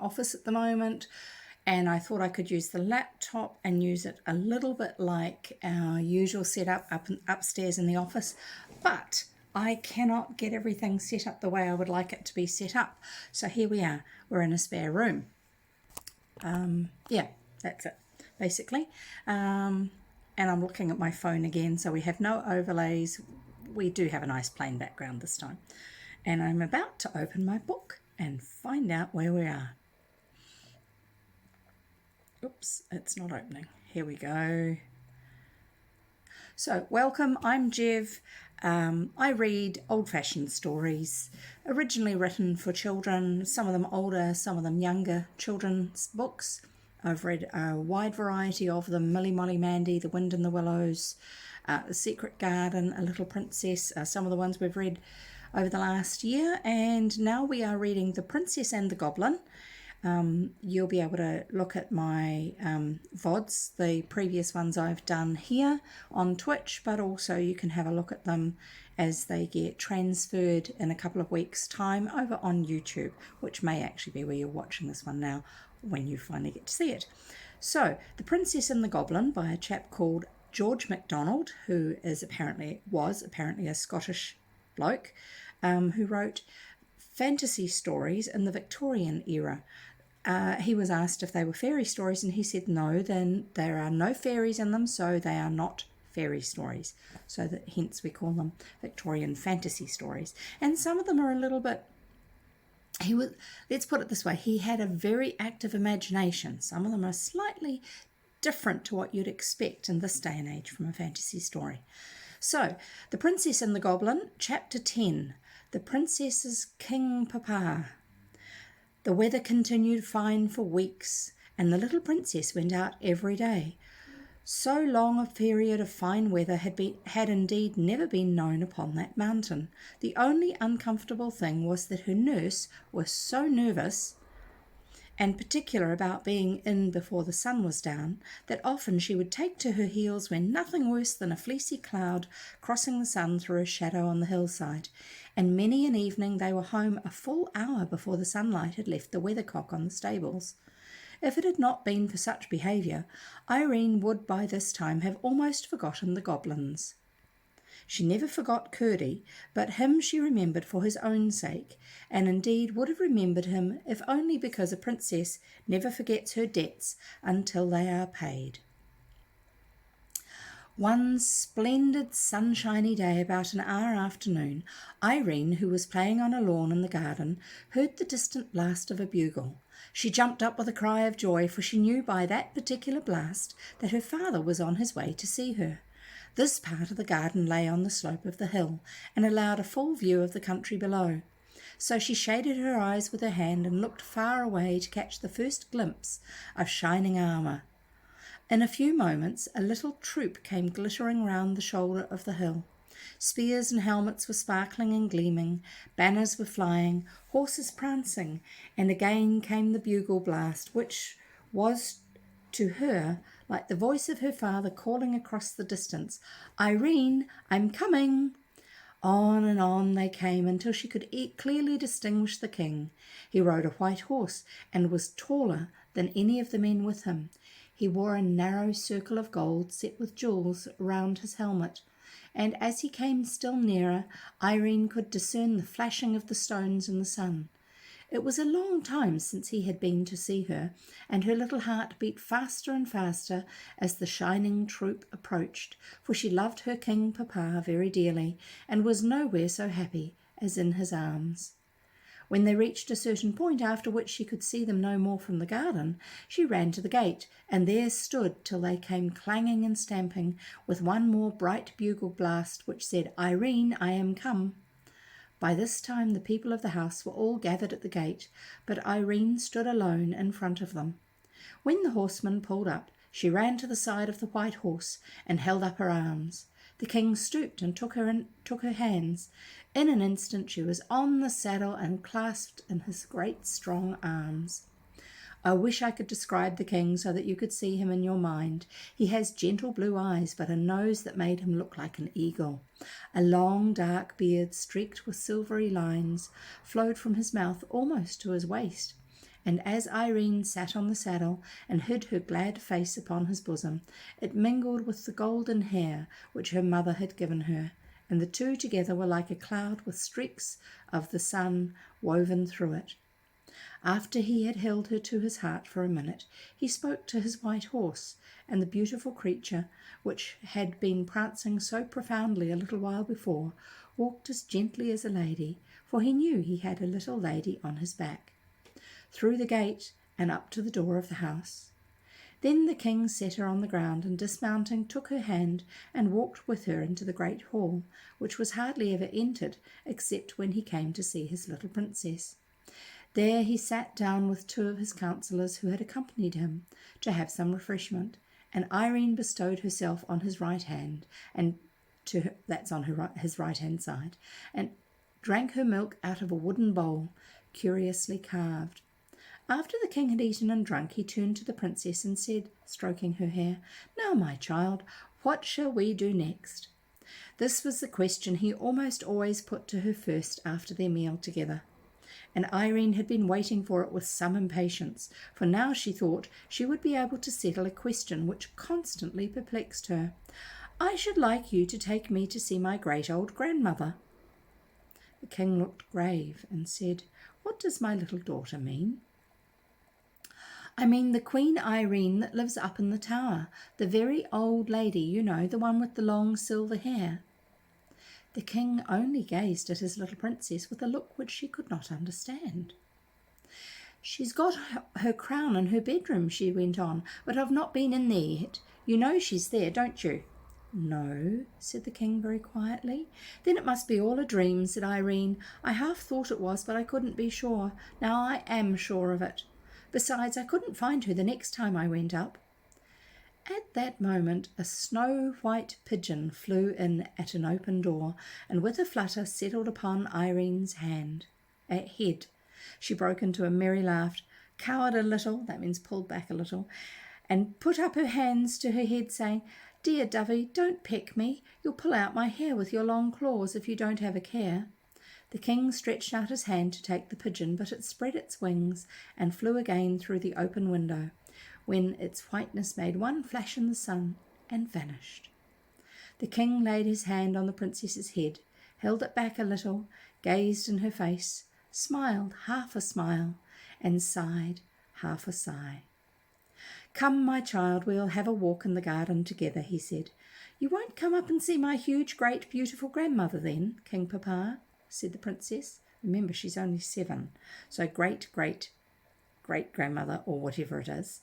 office at the moment, and I thought I could use the laptop and use it a little bit like our usual setup upstairs in the office, but I cannot get everything set up the way I would like it to be set up. So here we are, we're in a spare room. Yeah, that's it, basically. And I'm looking at my phone again, so we have no overlays. We do have a nice plain background this time. And I'm about to open my book and find out where we are. Oops, it's not opening. Here we go. So, welcome, I'm Jev. I read old-fashioned stories, originally written for children, some of them older, some of them younger children's books. I've read a wide variety of them: Millie Molly Mandy, The Wind in the Willows, The Secret Garden, A Little Princess, some of the ones we've read over the last year. And now we are reading The Princess and the Goblin. You'll be able to look at my VODs, the previous ones I've done here on Twitch, but also you can have a look at them as they get transferred in a couple of weeks' time over on YouTube, which may actually be where you're watching this one now when you finally get to see it. So, The Princess and the Goblin by a chap called George MacDonald, who was apparently a Scottish bloke, who wrote fantasy stories in the Victorian era. He was asked if they were fairy stories, and he said no, then there are no fairies in them, so they are not fairy stories. So that hence we call them Victorian fantasy stories. And some of them are a little bit, let's put it this way, he had a very active imagination. Some of them are slightly different to what you'd expect in this day and age from a fantasy story. So, The Princess and the Goblin, Chapter 10, The Princess's King Papa. The weather continued fine for weeks, and the little princess went out every day. So long a period of fine weather had indeed never been known upon that mountain. The only uncomfortable thing was that her nurse was so nervous and particular about being in before the sun was down, that often she would take to her heels when nothing worse than a fleecy cloud crossing the sun threw a shadow on the hillside, and many an evening they were home a full hour before the sunlight had left the weathercock on the stables. If it had not been for such behaviour, Irene would by this time have almost forgotten the goblins. She never forgot Curdie, but him she remembered for his own sake, and indeed would have remembered him if only because a princess never forgets her debts until they are paid. One splendid sunshiny day about an hour after noon, Irene, who was playing on a lawn in the garden, heard the distant blast of a bugle. She jumped up with a cry of joy, for she knew by that particular blast that her father was on his way to see her. This part of the garden lay on the slope of the hill, and allowed a full view of the country below. So she shaded her eyes with her hand and looked far away to catch the first glimpse of shining armour. In a few moments a little troop came glittering round the shoulder of the hill. Spears and helmets were sparkling and gleaming, banners were flying, horses prancing, and again came the bugle blast, which was to her like the voice of her father calling across the distance, "Irene, I'm coming!" On and on they came until she could clearly distinguish the king. He rode a white horse and was taller than any of the men with him. He wore a narrow circle of gold set with jewels round his helmet, and as he came still nearer, Irene could discern the flashing of the stones in the sun. It was a long time since he had been to see her, and her little heart beat faster and faster as the shining troop approached, for she loved her King Papa very dearly, and was nowhere so happy as in his arms. When they reached a certain point after which she could see them no more from the garden, she ran to the gate, and there stood till they came clanging and stamping, with one more bright bugle blast which said, "Irene, I am come." By this time the people of the house were all gathered at the gate, but Irene stood alone in front of them. When the horseman pulled up, she ran to the side of the white horse and held up her arms. The king stooped and took her hands. In an instant she was on the saddle and clasped in his great strong arms. I wish I could describe the king so that you could see him in your mind. He has gentle blue eyes, but a nose that made him look like an eagle. A long dark beard streaked with silvery lines flowed from his mouth almost to his waist, and as Irene sat on the saddle and hid her glad face upon his bosom, it mingled with the golden hair which her mother had given her, and the two together were like a cloud with streaks of the sun woven through it. After he had held her to his heart for a minute, he spoke to his white horse, and the beautiful creature, which had been prancing so profoundly a little while before, walked as gently as a lady, for he knew he had a little lady on his back, through the gate and up to the door of the house. Then the king set her on the ground, and dismounting took her hand and walked with her into the great hall, which was hardly ever entered except when he came to see his little princess. There he sat down with two of his counsellors who had accompanied him to have some refreshment, and Irene bestowed herself on his right hand, and his right hand side, and drank her milk out of a wooden bowl, curiously carved. After the king had eaten and drunk, he turned to the princess and said, stroking her hair, "Now, my child, what shall we do next?" This was the question he almost always put to her first after their meal together, and Irene had been waiting for it with some impatience, for now she thought she would be able to settle a question which constantly perplexed her. "I should like you to take me to see my great old grandmother." The king looked grave and said, "What does my little daughter mean?" "I mean the Queen Irene that lives up in the tower, the very old lady, you know, the one with the long silver hair." The king only gazed at his little princess with a look which she could not understand. "She's got her crown in her bedroom," she went on, "but I've not been in there yet. You know she's there, don't you?" "No," said the king very quietly. "Then it must be all a dream," said Irene. "I half thought it was, but I couldn't be sure. Now I am sure of it. Besides, I couldn't find her the next time I went up." At that moment a snow-white pigeon flew in at an open door, and with a flutter settled upon Irene's head. She broke into a merry laugh, cowered a little, that means pulled back a little, and put up her hands to her head, saying, "Dear dovey, don't peck me. You'll pull out my hair with your long claws if you don't have a care." The king stretched out his hand to take the pigeon, but it spread its wings and flew again through the open window, when its whiteness made one flash in the sun and vanished. The king laid his hand on the princess's head, held it back a little, gazed in her face, smiled half a smile, and sighed half a sigh. "Come, my child, we'll have a walk in the garden together," he said. "You won't come up and see my huge, great, beautiful grandmother then, King Papa?" said the princess. Remember, she's only 7, so great-great-great-grandmother, or whatever it is,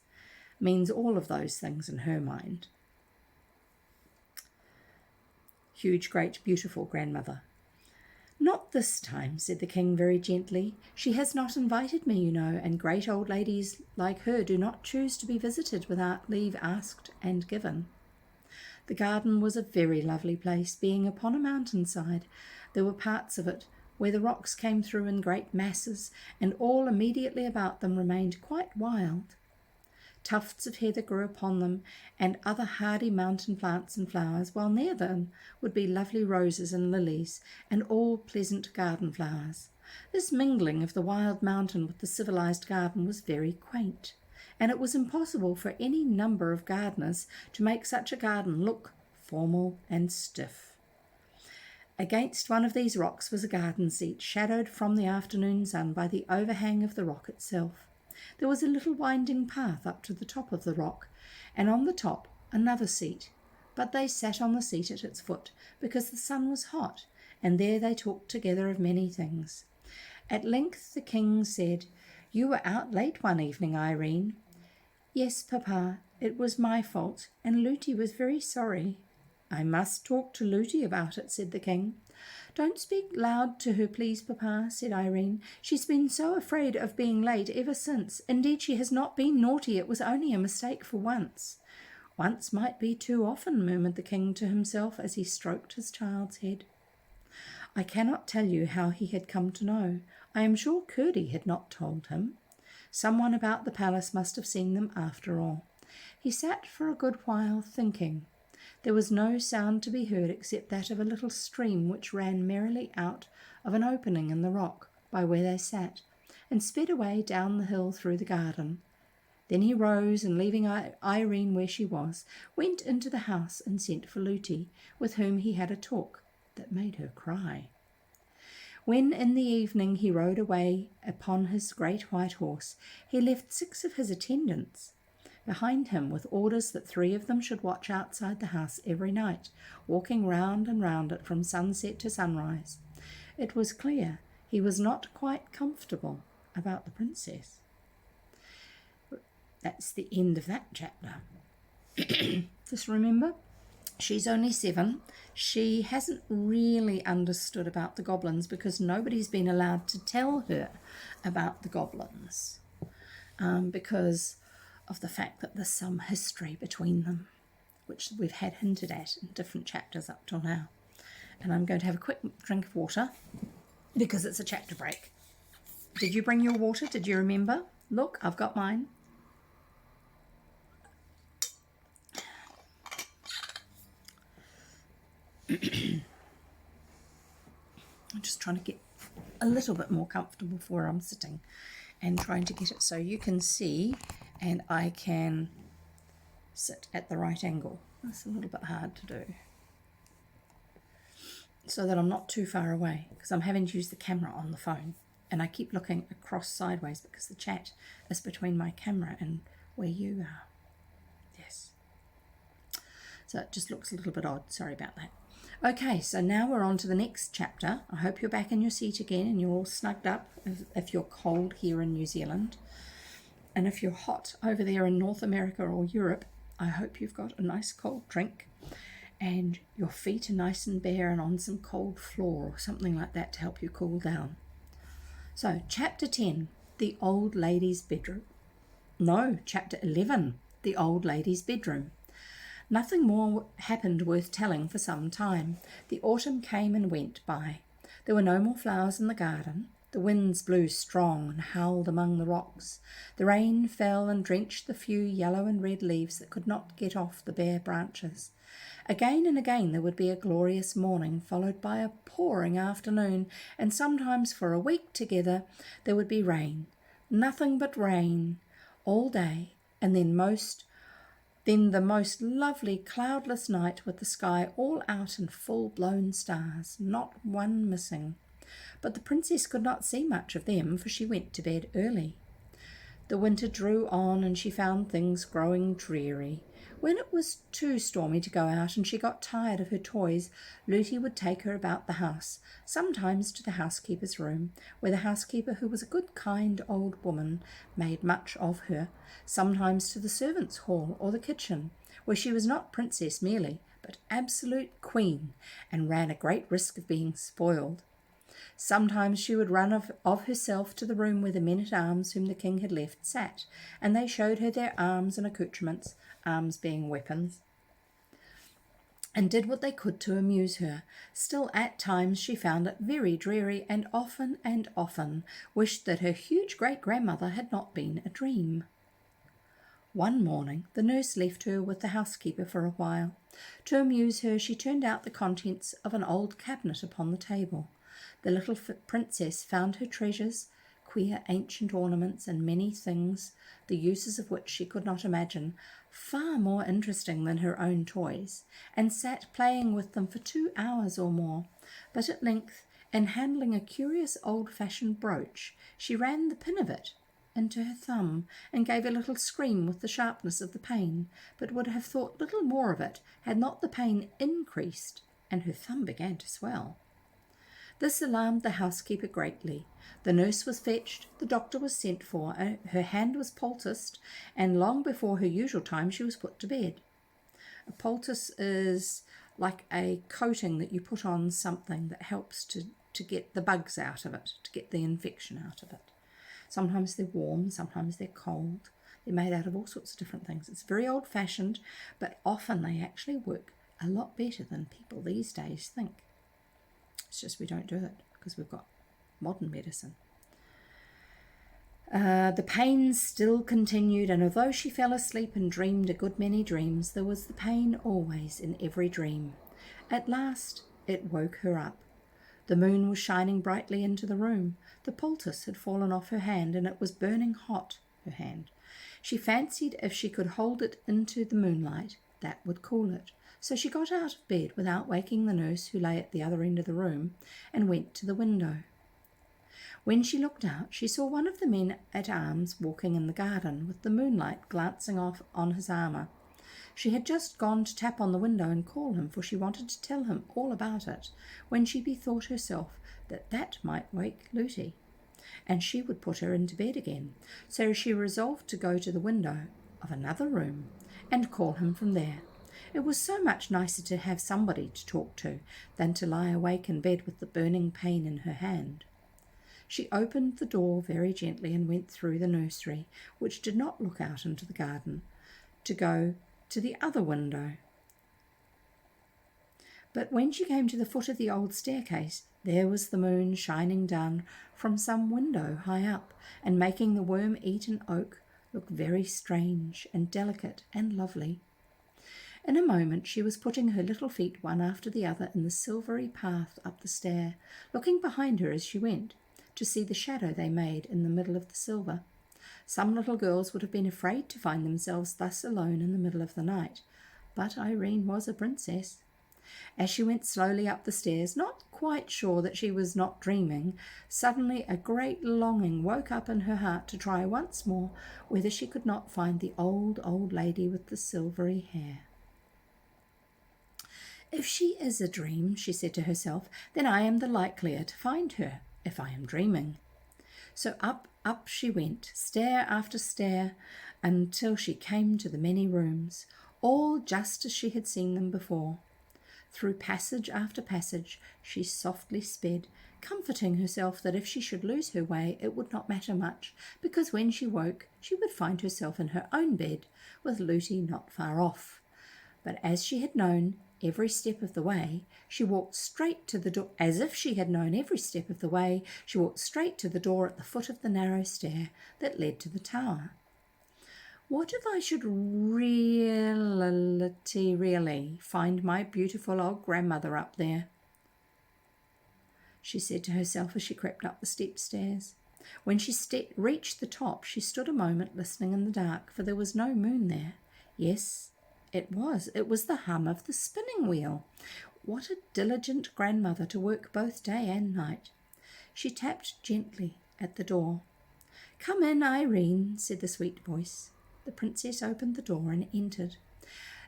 means all of those things in her mind. Huge, great, beautiful grandmother. "Not this time," said the king very gently. "She has not invited me, you know, and great old ladies like her do not choose to be visited without leave asked and given." The garden was a very lovely place, being upon a mountainside. There were parts of it where the rocks came through in great masses, and all immediately about them remained quite wild. Tufts of heather grew upon them, and other hardy mountain plants and flowers, while near them would be lovely roses and lilies, and all pleasant garden flowers. This mingling of the wild mountain with the civilized garden was very quaint, and it was impossible for any number of gardeners to make such a garden look formal and stiff. Against one of these rocks was a garden seat, shadowed from the afternoon sun by the overhang of the rock itself. There was a little winding path up to the top of the rock, and on the top another seat, but they sat on the seat at its foot, because the sun was hot, and there they talked together of many things. At length the king said, "You were out late one evening, Irene." "Yes, Papa, it was my fault, and Lootie was very sorry." "I must talk to Lootie about it," said the king. "Don't speak loud to her, please, Papa," said Irene. "She's been so afraid of being late ever since. Indeed, she has not been naughty. It was only a mistake for once." "Once might be too often," murmured the king to himself as he stroked his child's head. I cannot tell you how he had come to know. I am sure Curdie had not told him. Someone about the palace must have seen them after all. He sat for a good while thinking. There was no sound to be heard except that of a little stream which ran merrily out of an opening in the rock by where they sat, and sped away down the hill through the garden. Then he rose and, leaving Irene where she was, went into the house and sent for Lootie, with whom he had a talk that made her cry. When in the evening he rode away upon his great white horse, he left 6 of his attendants behind him, with orders that 3 of them should watch outside the house every night, walking round and round it from sunset to sunrise. It was clear he was not quite comfortable about the princess. That's the end of that chapter. Just remember, she's only 7. She hasn't really understood about the goblins because nobody's been allowed to tell her about the goblins because of the fact that there's some history between them, which we've had hinted at in different chapters up till now. And I'm going to have a quick drink of water because it's a chapter break. Did you bring your water? Did you remember? Look, I've got mine. I'm just trying to get a little bit more comfortable where I'm sitting and trying to get it so you can see and I can sit at the right angle. That's a little bit hard to do. So that I'm not too far away, because I'm having to use the camera on the phone and I keep looking across sideways because the chat is between my camera and where you are. Yes. So it just looks a little bit odd. Sorry about that. Okay, so now we're on to the next chapter. I hope you're back in your seat again and you're all snugged up if you're cold here in New Zealand. And if you're hot over there in North America or Europe, I hope you've got a nice cold drink and your feet are nice and bare and on some cold floor or something like that to help you cool down. So, chapter 10, the old lady's bedroom. No, chapter 11, the old lady's bedroom. Nothing more happened worth telling for some time. The autumn came and went by. There were no more flowers in the garden. The winds blew strong and howled among the rocks. The rain fell and drenched the few yellow and red leaves that could not get off the bare branches. Again and again there would be a glorious morning, followed by a pouring afternoon, and sometimes for a week together there would be rain. Nothing but rain all day, and then the most lovely cloudless night with the sky all out in full-blown stars, not one missing. But the princess could not see much of them, for she went to bed early. The winter drew on, and she found things growing dreary. When it was too stormy to go out and she got tired of her toys, Lootie would take her about the house, sometimes to the housekeeper's room, where the housekeeper, who was a good, kind old woman, made much of her, sometimes to the servants' hall or the kitchen, where she was not princess merely, but absolute queen, and ran a great risk of being spoiled. Sometimes she would run of herself to the room where the men-at-arms whom the king had left sat, and they showed her their arms and accoutrements, arms being weapons, and did what they could to amuse her. Still, at times she found it very dreary, and often wished that her huge great-grandmother had not been a dream. One morning the nurse left her with the housekeeper for a while. To amuse her, she turned out the contents of an old cabinet upon the table. The little princess found her treasures, queer ancient ornaments, and many things, the uses of which she could not imagine, far more interesting than her own toys, and sat playing with them for 2 hours or more. But at length, in handling a curious old-fashioned brooch, she ran the pin of it into her thumb, and gave a little scream with the sharpness of the pain, but would have thought little more of it had not the pain increased, and her thumb began to swell. This alarmed the housekeeper greatly. The nurse was fetched, the doctor was sent for, her hand was poulticed, and long before her usual time she was put to bed. A poultice is like a coating that you put on something that helps to get the bugs out of it, to get the infection out of it. Sometimes they're warm, sometimes they're cold. They're made out of all sorts of different things. It's very old-fashioned, but often they actually work a lot better than people these days think. It's just we don't do it because we've got modern medicine. The pain still continued, and although she fell asleep and dreamed a good many dreams, there was the pain always in every dream. At last it woke her up. The moon was shining brightly into the room. The poultice had fallen off her hand, and it was burning hot, her hand. She fancied if she could hold it into the moonlight, that would cool it. So she got out of bed without waking the nurse, who lay at the other end of the room, and went to the window. When she looked out, she saw one of the men at arms walking in the garden, with the moonlight glancing off on his armour. She had just gone to tap on the window and call him, for she wanted to tell him all about it, when she bethought herself that that might wake Lootie, and she would put her into bed again. So she resolved to go to the window of another room and call him from there. It was so much nicer to have somebody to talk to than to lie awake in bed with the burning pain in her hand. She opened the door very gently and went through the nursery, which did not look out into the garden, to go to the other window. But when she came to the foot of the old staircase, there was the moon shining down from some window high up, and making the worm-eaten oak look very strange and delicate and lovely. In a moment she was putting her little feet one after the other in the silvery path up the stair, looking behind her as she went, to see the shadow they made in the middle of the silver. Some little girls would have been afraid to find themselves thus alone in the middle of the night, but Irene was a princess. As she went slowly up the stairs, not quite sure that she was not dreaming, suddenly a great longing woke up in her heart to try once more whether she could not find the old lady with the silvery hair. If she is a dream, she said to herself, then I am the likelier to find her, if I am dreaming. So up she went, stair after stair, until she came to the many rooms, all just as she had seen them before. Through passage after passage she softly sped, comforting herself that if she should lose her way it would not matter much, because when she woke she would find herself in her own bed, with Lootie not far off. But as she had known every step of the way, she walked straight to the door. As if she had known every step of the way, she walked straight to the door at the foot of the narrow stair that led to the tower. What if I should really find my beautiful old grandmother up there? She said to herself as she crept up the steep stairs. When she reached the top, she stood a moment listening in the dark, for there was no moon there. Yes, it was the hum of the spinning wheel. What a diligent grandmother to work both day and night. She tapped gently at the door. "Come in, Irene," said the sweet voice. The princess opened the door and entered.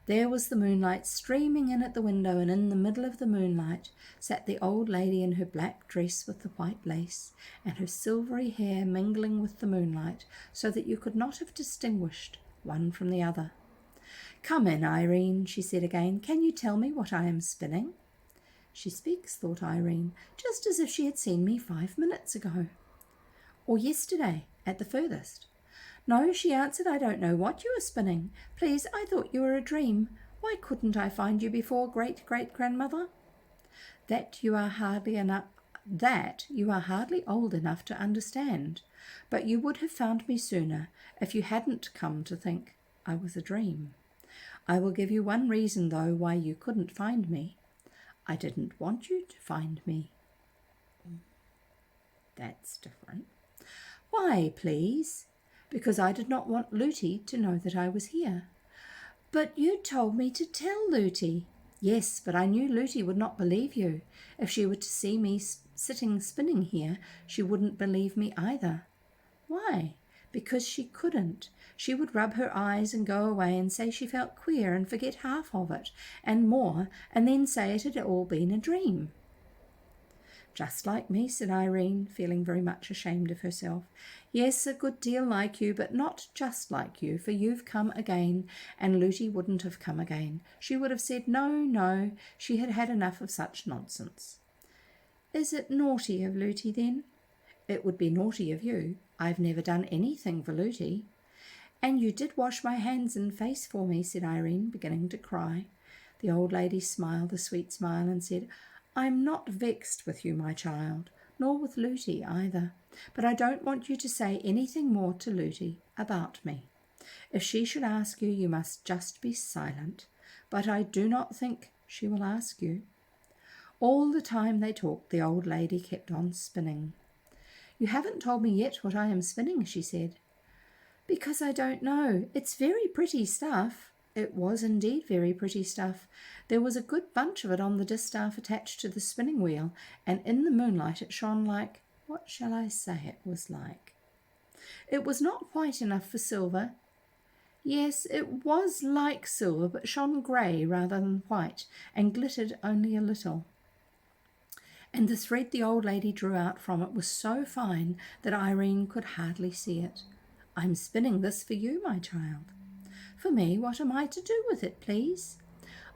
There was the moonlight streaming in at the window, and in the middle of the moonlight sat the old lady in her black dress with the white lace, and her silvery hair mingling with the moonlight, so that you could not have distinguished one from the other. "Come in, Irene," she said again. "Can you tell me what I am spinning?" She speaks, thought Irene, just as if she had seen me 5 minutes ago, or yesterday at the furthest. "No," she answered, "I don't know what you are spinning. Please, I thought you were a dream. Why couldn't I find you before, great-great-grandmother?" That you are hardly old enough to understand, but you would have found me sooner if you hadn't come to think I was a dream. I will give you one reason, though, why you couldn't find me. I didn't want you to find me." That's different. "Why, please?" "Because I did not want Lootie to know that I was here." "But you told me to tell Lootie." "Yes, but I knew Lootie would not believe you. If she were to see me sitting spinning here, she wouldn't believe me either." "Why?" "Because she couldn't. She would rub her eyes and go away and say she felt queer and forget half of it and more, and then say it had all been a dream." "Just like me," said Irene, feeling very much ashamed of herself. "Yes, a good deal like you, but not just like you, for you've come again, and Lootie wouldn't have come again. She would have said no, she had had enough of such nonsense." "Is it naughty of Lootie, then?" "It would be naughty of you. I've never done anything for Lootie." "And you did wash my hands and face for me," said Irene, beginning to cry. The old lady smiled a sweet smile and said, "I'm not vexed with you, my child, nor with Lootie either, but I don't want you to say anything more to Lootie about me. If she should ask you, you must just be silent, but I do not think she will ask you." All the time they talked, the old lady kept on spinning. "You haven't told me yet what I am spinning," she said. "Because I don't know. It's very pretty stuff." It was indeed very pretty stuff. There was a good bunch of it on the distaff attached to the spinning wheel, and in the moonlight it shone like, what shall I say it was like? It was not white enough for silver. Yes, it was like silver, but shone grey rather than white, and glittered only a little. And the thread the old lady drew out from it was so fine that Irene could hardly see it. "I'm spinning this for you, my child." "For me? What am I to do with it, please?"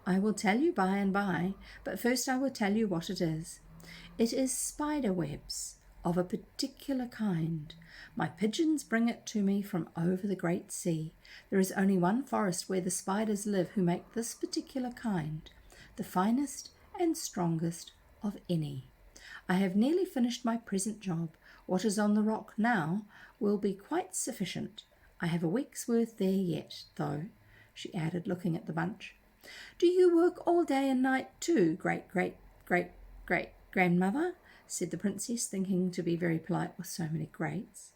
"I will tell you by and by, but first I will tell you what it is. It is spider webs of a particular kind. My pigeons bring it to me from over the great sea. There is only one forest where the spiders live who make this particular kind, the finest and strongest of any. I have nearly finished my present job. What is on the rock now will be quite sufficient. I have a week's worth there yet, though," she added, looking at the bunch. "Do you work all day and night too, great-great-great-great-grandmother?" said the princess, thinking to be very polite with so many greats.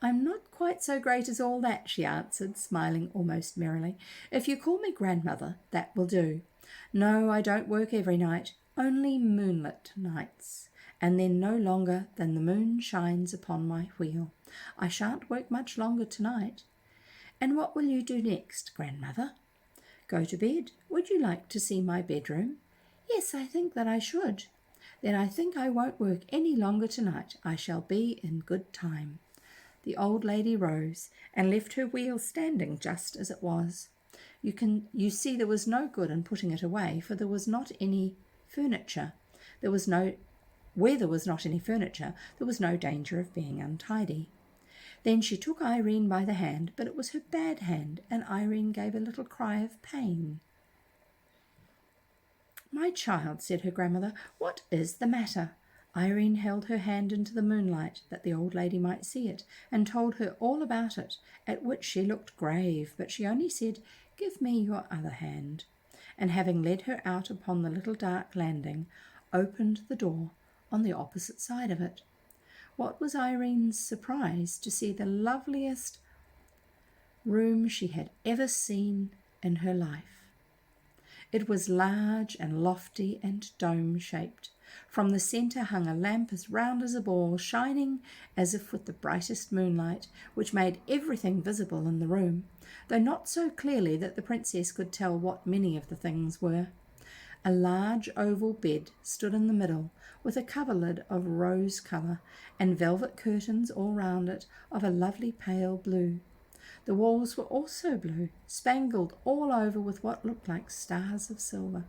"I'm not quite so great as all that," she answered, smiling almost merrily. "If you call me grandmother, that will do. No, I don't work every night, only moonlit nights, and then no longer than the moon shines upon my wheel. I shan't work much longer tonight." "And what will you do next, grandmother?" "Go to bed. Would you like to see my bedroom?" "Yes, I think that I should." "Then I think I won't work any longer tonight. I shall be in good time." The old lady rose and left her wheel standing just as it was. You see there was no good in putting it away, for there was not any furniture. Where there was not any furniture, there was no danger of being untidy. Then she took Irene by the hand, but it was her bad hand, and Irene gave a little cry of pain. "My child," said her grandmother, "what is the matter?" Irene held her hand into the moonlight that the old lady might see it, and told her all about it, at which she looked grave, but she only said, "Give me your other hand," and having led her out upon the little dark landing, opened the door on the opposite side of it. What was Irene's surprise to see the loveliest room she had ever seen in her life. It was large and lofty and dome-shaped. From the centre hung a lamp as round as a ball, shining as if with the brightest moonlight, which made everything visible in the room, though not so clearly that the princess could tell what many of the things were. A large oval bed stood in the middle, with a coverlid of rose colour, and velvet curtains all round it of a lovely pale blue. The walls were also blue, spangled all over with what looked like stars of silver.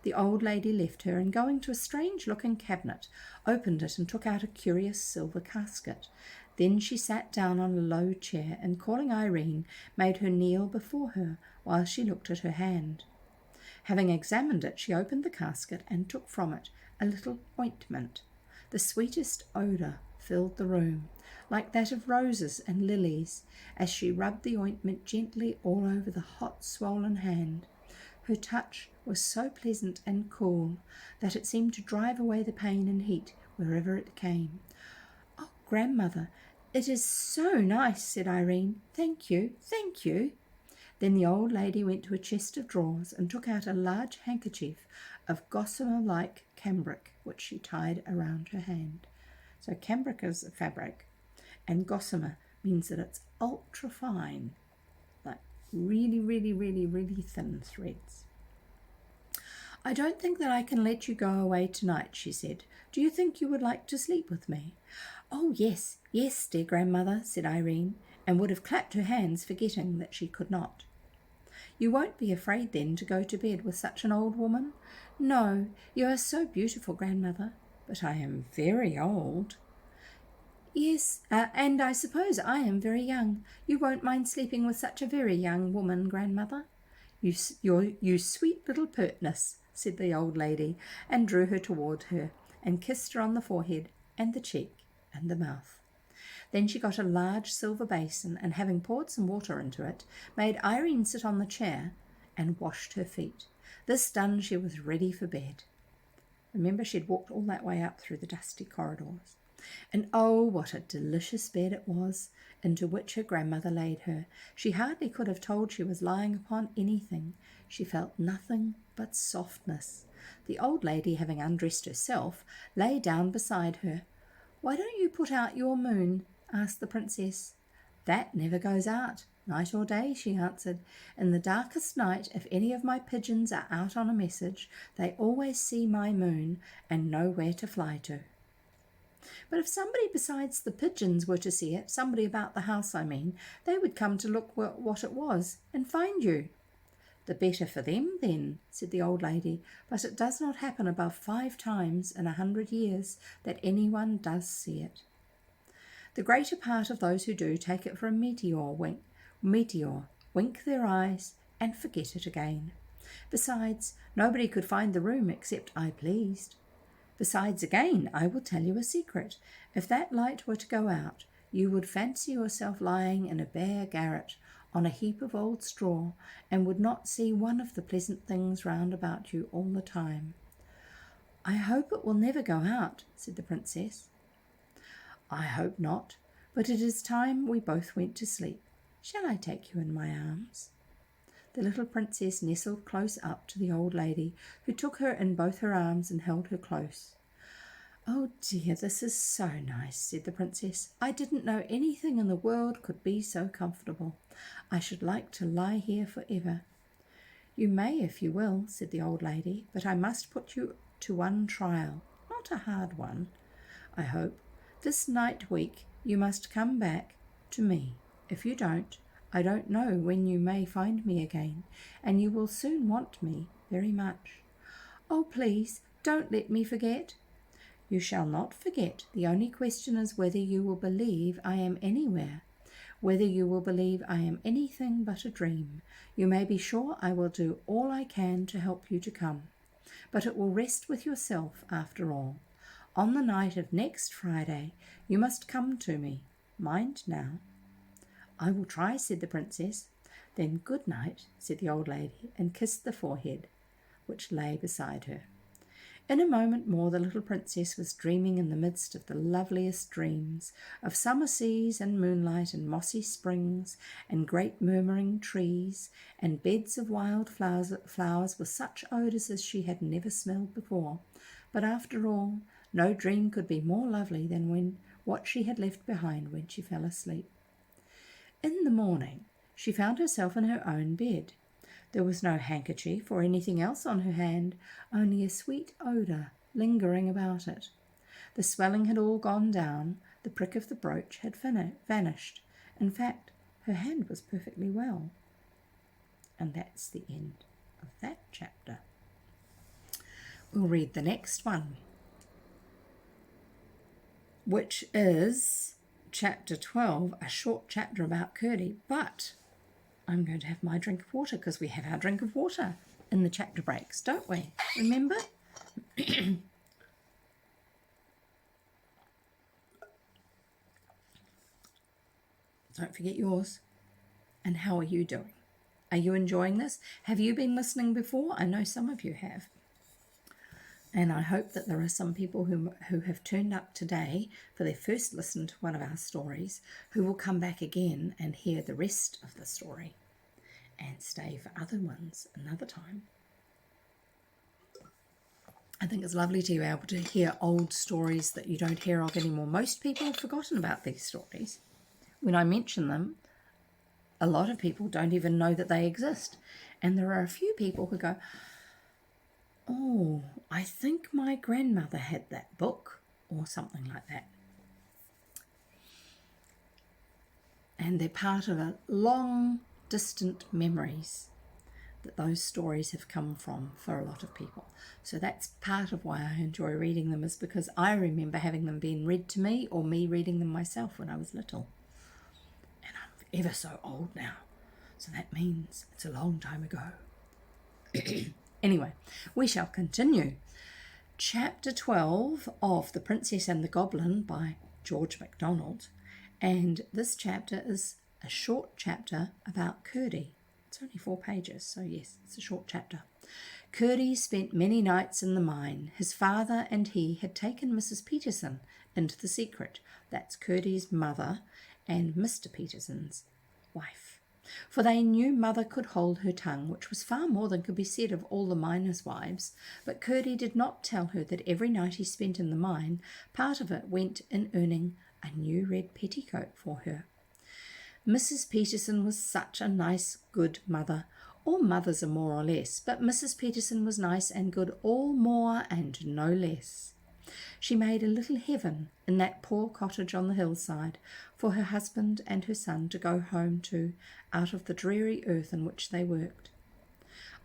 The old lady left her, and going to a strange-looking cabinet, opened it and took out a curious silver casket. Then she sat down on a low chair, and calling Irene, made her kneel before her while she looked at her hand. Having examined it, she opened the casket and took from it a little ointment. The sweetest odour filled the room, like that of roses and lilies, as she rubbed the ointment gently all over the hot, swollen hand. Her touch was so pleasant and cool that it seemed to drive away the pain and heat wherever it came. "Oh, grandmother, it is so nice," said Irene. "Thank you, thank you." Then the old lady went to a chest of drawers and took out a large handkerchief of gossamer-like cambric, which she tied around her hand. So cambric is a fabric, and gossamer means that it's ultra fine, like really, really, really, really thin threads. "I don't think that I can let you go away tonight," she said. "Do you think you would like to sleep with me?" "Oh, yes, yes, dear grandmother," said Irene, and would have clapped her hands, forgetting that she could not. "You won't be afraid, then, to go to bed with such an old woman?" "No, you are so beautiful, grandmother." "But I am very old." "Yes, and I suppose I am very young. You won't mind sleeping with such a very young woman, grandmother?" You sweet little pertness," said the old lady, and drew her toward her, and kissed her on the forehead and the cheek and the mouth. Then she got a large silver basin, and having poured some water into it, made Irene sit on the chair and washed her feet. This done, she was ready for bed. Remember, she'd walked all that way up through the dusty corridors. And oh, what a delicious bed it was, into which her grandmother laid her. She hardly could have told she was lying upon anything. She felt nothing but softness. The old lady, having undressed herself, lay down beside her. "Why don't you put out your moon?" asked the princess. "That never goes out, night or day," she answered. "In the darkest night, if any of my pigeons are out on a message, they always see my moon and know where to fly to." "But if somebody besides the pigeons were to see it, somebody about the house, I mean, they would come to look what it was and find you." "The better for them, then," said the old lady, "but it does not happen above 5 times in 100 years that anyone does see it. The greater part of those who do take it for a meteor, wink their eyes, and forget it again. Besides, nobody could find the room except I pleased. Besides, again, I will tell you a secret. If that light were to go out, you would fancy yourself lying in a bare garret on a heap of old straw, and would not see one of the pleasant things round about you all the time." "I hope it will never go out," said the princess. "I hope not, but it is time we both went to sleep. Shall I take you in my arms?" The little princess nestled close up to the old lady, who took her in both her arms and held her close. "Oh dear, this is so nice," said the princess. "I didn't know anything in the world could be so comfortable. I should like to lie here forever." "You may if you will," said the old lady, "but I must put you to one trial, not a hard one, I hope. This night week you must come back to me. If you don't, I don't know when you may find me again, and you will soon want me very much." "Oh, please, don't let me forget." "You shall not forget. The only question is whether you will believe I am anywhere, whether you will believe I am anything but a dream. You may be sure I will do all I can to help you to come, but it will rest with yourself after all. On the night of next Friday you must come to me. Mind now." "I will try," said the princess. "Then good night," said the old lady, and kissed the forehead which lay beside her. In a moment more the little princess was dreaming in the midst of the loveliest dreams, of summer seas and moonlight and mossy springs and great murmuring trees and beds of wild flowers with such odours as she had never smelled before. But after all, no dream could be more lovely than what she had left behind when she fell asleep. In the morning she found herself in her own bed. There was no handkerchief or anything else on her hand, only a sweet odour lingering about it. The swelling had all gone down, the prick of the brooch had vanished. In fact, her hand was perfectly well. And that's the end of that chapter. We'll read the next one, which is chapter 12, a short chapter about Curdie, but I'm going to have my drink of water because we have our drink of water in the chapter breaks, don't we? Remember? Don't forget yours. And how are you doing? Are you enjoying this? Have you been listening before? I know some of you have. And I hope that there are some people who have turned up today for their first listen to one of our stories who will come back again and hear the rest of the story and stay for other ones another time. I think it's lovely to be able to hear old stories that you don't hear of anymore. Most people have forgotten about these stories. When I mention them, a lot of people don't even know that they exist. And there are a few people who go, "Oh, I think my grandmother had that book," or something like that. And they're part of a long, distant memories that those stories have come from for a lot of people. So that's part of why I enjoy reading them, is because I remember having them being read to me or me reading them myself when I was little. And I'm ever so old now, so that means it's a long time ago. Anyway, we shall continue. Chapter 12 of The Princess and the Goblin by George MacDonald. And this chapter is a short chapter about Curdie. It's It's only 4 pages, so yes, it's a short chapter. Curdie spent many nights in the mine. His father and he had taken Mrs. Peterson into the secret. That's Curdie's mother and Mr. Peterson's wife. For they knew mother could hold her tongue, which was far more than could be said of all the miners' wives. But Curdie did not tell her that every night he spent in the mine, part of it went in earning a new red petticoat for her. Mrs. Peterson was such a nice, good mother. All mothers are more or less, but Mrs. Peterson was nice and good, all more and no less. She made a little heaven in that poor cottage on the hillside for her husband and her son to go home to out of the dreary earth in which they worked.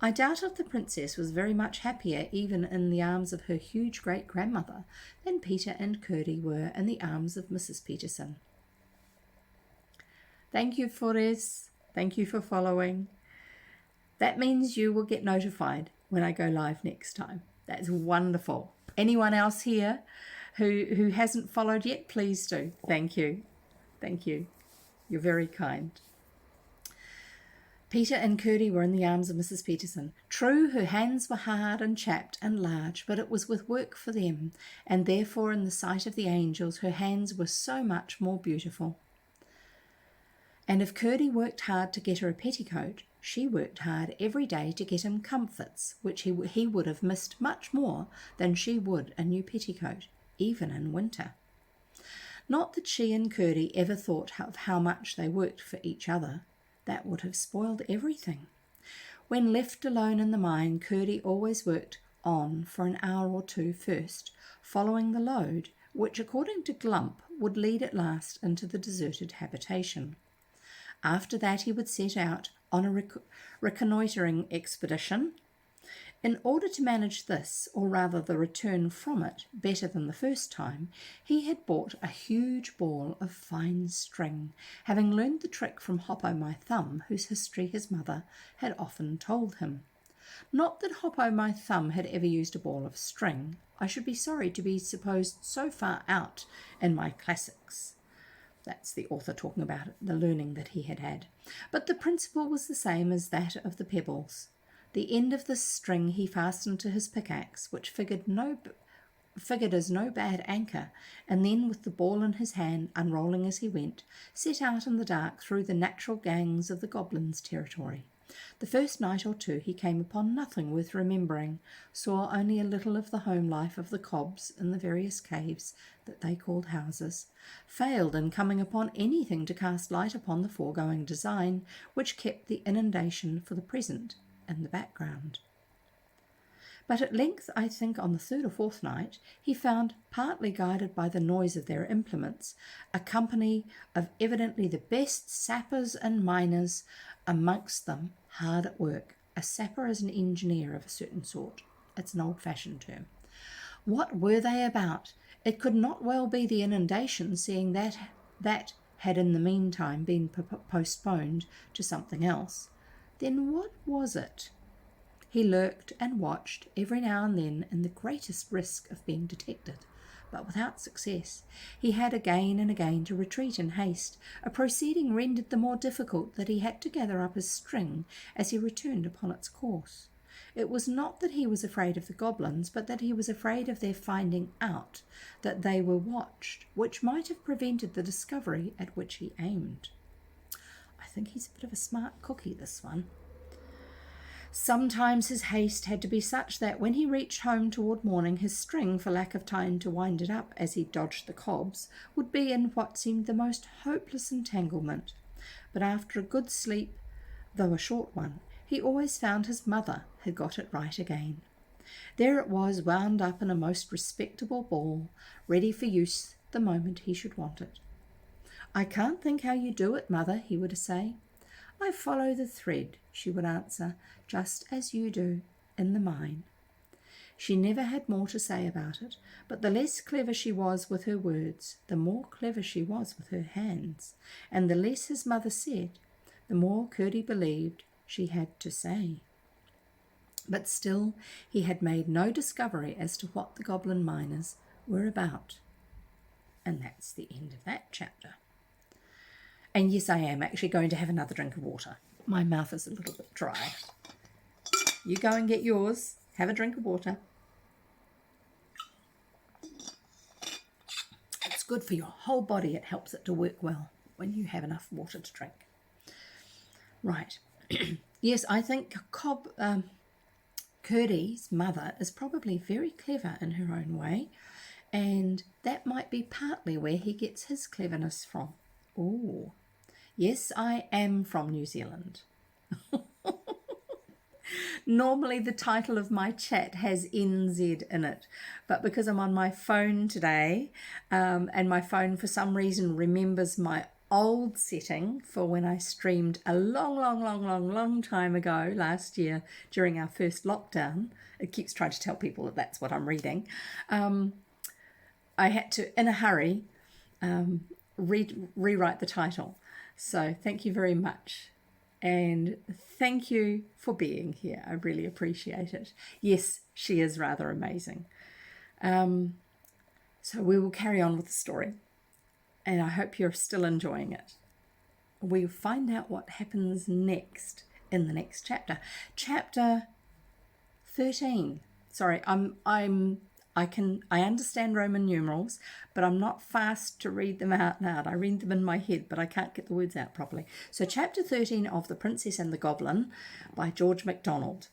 I doubt if the princess was very much happier even in the arms of her huge great-grandmother than Peter and Curdie were in the arms of Mrs. Peterson. Thank you for this. Thank you for following. That means you will get notified when I go live next time. That's wonderful. Anyone else here who hasn't followed yet, please do. Thank you. Thank you. You're very kind. Peter and Curdie were in the arms of Mrs. Peterson. True, her hands were hard and chapped and large, but it was with work for them, and therefore in the sight of the angels her hands were so much more beautiful. And if Curdie worked hard to get her a petticoat, she worked hard every day to get him comforts, which he would have missed much more than she would a new petticoat, even in winter. Not that she and Curdie ever thought of how much they worked for each other. That would have spoiled everything. When left alone in the mine, Curdie always worked on for an hour or two first, following the lode, which, according to Glump, would lead at last into the deserted habitation. After that he would set out on a reconnoitring expedition. In order to manage this, or rather the return from it, better than the first time, he had bought a huge ball of fine string, having learned the trick from Hop-o'-my-Thumb, whose history his mother had often told him. Not that Hop-o'-my-Thumb had ever used a ball of string. I should be sorry to be supposed so far out in my classics. That's the author talking about it, the learning that he had had. But the principle was the same as that of the pebbles. The end of this string he fastened to his pickaxe, which figured as no bad anchor, and then, with the ball in his hand, unrolling as he went, set out in the dark through the natural gangs of the goblins' territory. The first night or two he came upon nothing worth remembering, saw only a little of the home life of the cobs in the various caves that they called houses, failed in coming upon anything to cast light upon the foregoing design, which kept the inundation for the present in the background. But at length, I think on the 3rd or 4th night, he found, partly guided by the noise of their implements, a company of evidently the best sappers and miners amongst them, hard at work. A sapper is an engineer of a certain sort. It's an old-fashioned term. What were they about? It could not well be the inundation, seeing that had in the meantime been postponed to something else. Then what was it? He lurked and watched every now and then in the greatest risk of being detected, but without success. He had again and again to retreat in haste, a proceeding rendered the more difficult that he had to gather up his string as he returned upon its course. It was not that he was afraid of the goblins, but that he was afraid of their finding out that they were watched, which might have prevented the discovery at which he aimed. I think he's a bit of a smart cookie, this one. Sometimes his haste had to be such that when he reached home toward morning, his string, for lack of time to wind it up as he dodged the cobs, would be in what seemed the most hopeless entanglement. But after a good sleep, though a short one, he always found his mother had got it right again. There it was, wound up in a most respectable ball, ready for use the moment he should want it. "I can't think how you do it, mother," he would say. "I follow the thread," she would answer, "just as you do in the mine." She never had more to say about it, but the less clever she was with her words, the more clever she was with her hands, and the less his mother said, the more Curdie believed she had to say. But still he had made no discovery as to what the goblin miners were about. And that's the end of that chapter. And yes, I am actually going to have another drink of water. My mouth is a little bit dry. You go and get yours. Have a drink of water. It's good for your whole body. It helps it to work well when you have enough water to drink. Right. Yes, I think Curdie's mother is probably very clever in her own way, and that might be partly where he gets his cleverness from. Oh, yes, I am from New Zealand. Normally the title of my chat has NZ in it, but because I'm on my phone today, and my phone for some reason remembers my old setting for when I streamed a long time ago last year during our first lockdown. It keeps trying to tell people that that's what I'm reading. I had to, in a hurry, rewrite the title. So thank you very much. And thank you for being here. I really appreciate it. Yes, she is rather amazing. So we will carry on with the story. And I hope you're still enjoying it. We'll find out what happens next in the next chapter. Chapter 13. Sorry, I understand Roman numerals, but I'm not fast to read them out loud. I read them in my head, but I can't get the words out properly. So chapter 13 of The Princess and the Goblin by George MacDonald,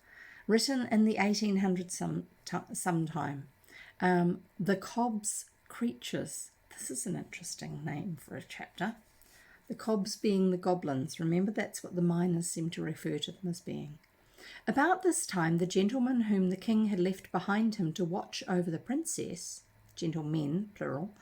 written in the 1800s sometime. The Cobb's Creatures. This is an interesting name for a chapter. The Cobbs being the goblins. Remember, that's what the miners seem to refer to them as being. About this time, the gentleman whom the king had left behind him to watch over the princess, gentlemen, plural,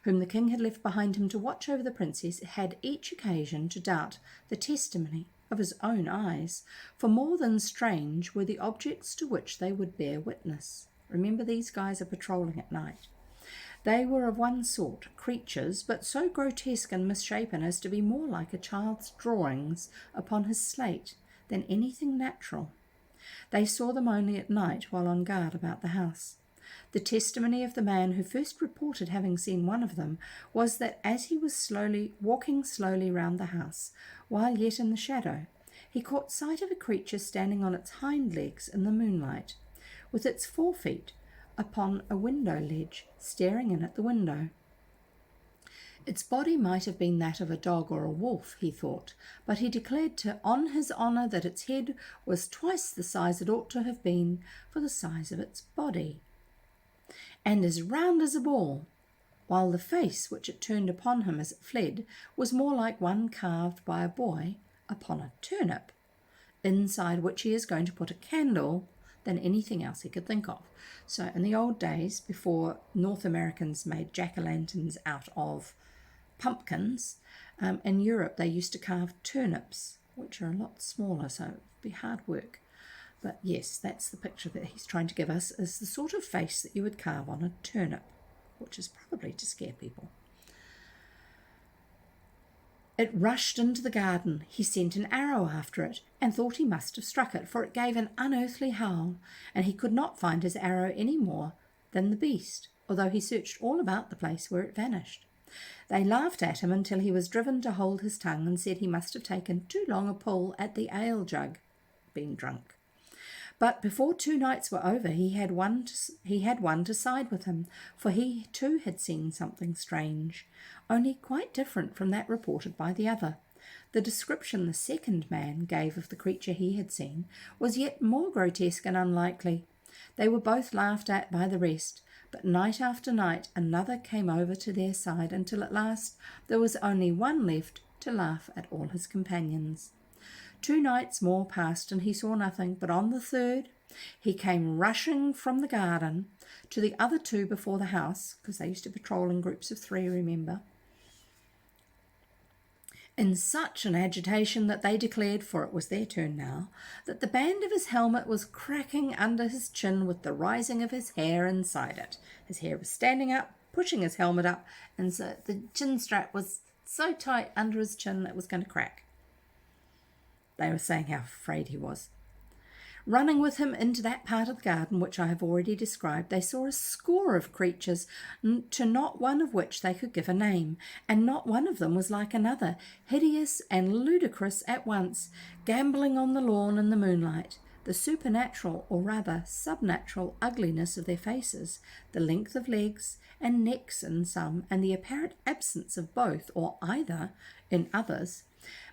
whom the king had left behind him to watch over the princess, had each occasion to doubt the testimony of his own eyes, for more than strange were the objects to which they would bear witness. Remember, these guys are patrolling at night. They were of one sort, creatures, but so grotesque and misshapen as to be more like a child's drawings upon his slate than anything natural. They saw them only at night while on guard about the house. The testimony of the man who first reported having seen one of them was that as he was walking slowly round the house, while yet in the shadow, he caught sight of a creature standing on its hind legs in the moonlight, with its forefeet upon a window ledge, staring in at the window. Its body might have been that of a dog or a wolf, he thought, but he declared on his honour that its head was twice the size it ought to have been for the size of its body, and as round as a ball, while the face which it turned upon him as it fled was more like one carved by a boy upon a turnip, inside which he is going to put a candle, than anything else he could think of. So in the old days, before North Americans made jack-o'-lanterns out of pumpkins, in Europe they used to carve turnips, which are a lot smaller, so it would be hard work. But yes, that's the picture that he's trying to give us, is the sort of face that you would carve on a turnip, which is probably to scare people. It rushed into the garden. He sent an arrow after it, and thought he must have struck it, for it gave an unearthly howl, and he could not find his arrow any more than the beast, although he searched all about the place where it vanished. They laughed at him until he was driven to hold his tongue, and said he must have taken too long a pull at the ale jug, being drunk. But before 2 nights were over, he had one to side with him, for he too had seen something strange, only quite different from that reported by the other. The description the second man gave of the creature he had seen was yet more grotesque and unlikely. They were both laughed at by the rest, but night after night another came over to their side, until at last there was only one left to laugh at all his companions. 2 nights more passed, and he saw nothing, but on the third he came rushing from the garden to the other 2 before the house, because they used to patrol in groups of 3, remember, in such an agitation that they declared, for it was their turn now, that the band of his helmet was cracking under his chin with the rising of his hair inside it. His hair was standing up, pushing his helmet up, and so the chin strap was so tight under his chin that it was going to crack. They were saying how afraid he was. Running with him into that part of the garden which I have already described, they saw a score of creatures, to not one of which they could give a name, and not one of them was like another, hideous and ludicrous at once, gambolling on the lawn in the moonlight. The supernatural, or rather subnatural, ugliness of their faces, the length of legs and necks in some, and the apparent absence of both or either in others,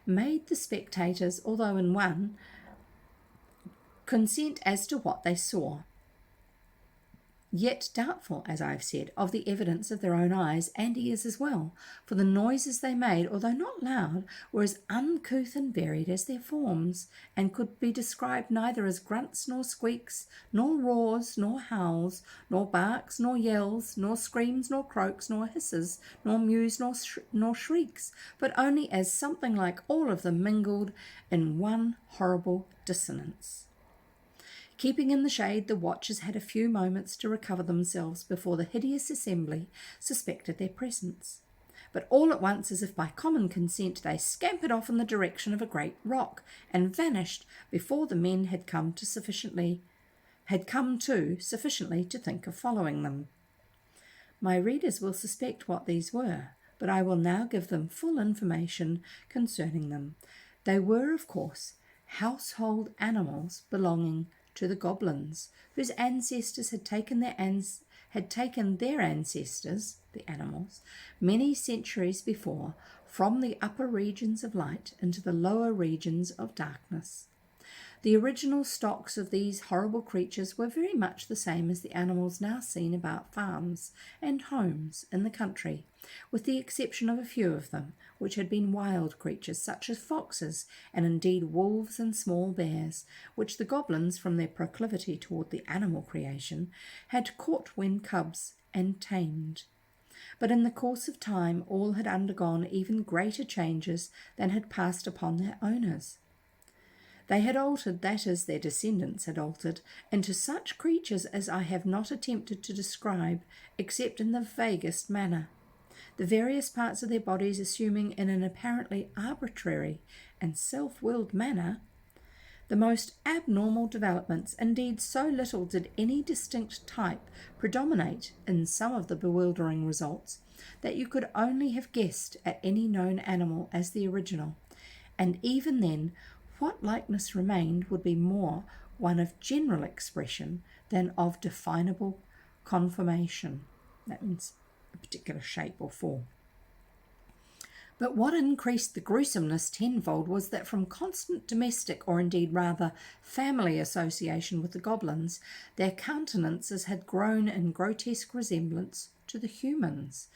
made the spectators, although in one, consent as to what they saw, yet doubtful, as I have said, of the evidence of their own eyes and ears as well, for the noises they made, although not loud, were as uncouth and varied as their forms, and could be described neither as grunts nor squeaks, nor roars nor howls, nor barks nor yells, nor screams nor croaks, nor hisses, nor mews nor shrieks, but only as something like all of them mingled in one horrible dissonance. Keeping in the shade, the watchers had a few moments to recover themselves before the hideous assembly suspected their presence. But all at once, as if by common consent, they scampered off in the direction of a great rock, and vanished before the men had come to sufficiently to think of following them. My readers will suspect what these were, but I will now give them full information concerning them. They were, of course, household animals belonging to the goblins, whose ancestors had taken their ancestors, the animals, many centuries before, from the upper regions of light into the lower regions of darkness. The original stocks of these horrible creatures were very much the same as the animals now seen about farms and homes in the country, with the exception of a few of them, which had been wild creatures, such as foxes, and indeed wolves and small bears, which the goblins, from their proclivity toward the animal creation, had caught when cubs and tamed. But in the course of time all had undergone even greater changes than had passed upon their owners. They had altered, that is, their descendants had altered, into such creatures as I have not attempted to describe, except in the vaguest manner, the various parts of their bodies assuming in an apparently arbitrary and self-willed manner the most abnormal developments. Indeed, so little did any distinct type predominate in some of the bewildering results, that you could only have guessed at any known animal as the original, and even then what likeness remained would be more one of general expression than of definable conformation. That means a particular shape or form. But what increased the gruesomeness tenfold was that from constant domestic, or indeed rather family association with the goblins, their countenances had grown in grotesque resemblance to the humans.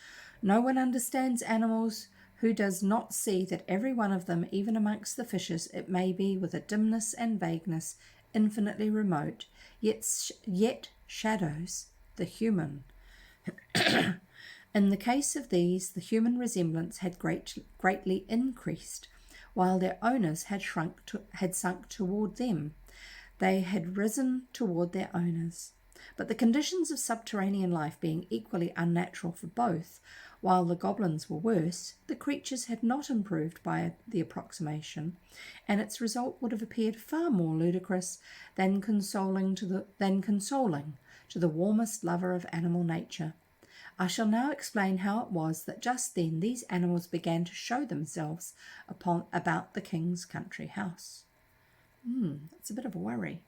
No one understands animals who does not see that every one of them, even amongst the fishes, it may be with a dimness and vagueness infinitely remote, yet shadows the human. In the case of these, the human resemblance had greatly increased, while their owners had sunk toward them. They had risen toward their owners. But the conditions of subterranean life being equally unnatural for both, while the goblins were worse, the creatures had not improved by the approximation, and its result would have appeared far more ludicrous than consoling to the warmest lover of animal nature. I shall now explain how it was that just then these animals began to show themselves about the king's country house. That's a bit of a worry.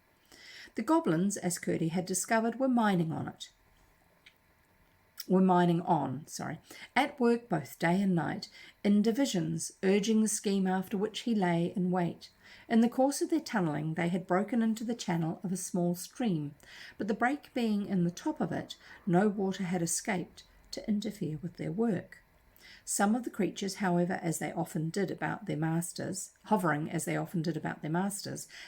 The goblins, as Curdie had discovered, were mining on, at work both day and night, in divisions, urging the scheme after which he lay in wait. In the course of their tunnelling they had broken into the channel of a small stream, but the break being in the top of it, no water had escaped to interfere with their work. Some of the creatures, however, hovering as they often did about their masters,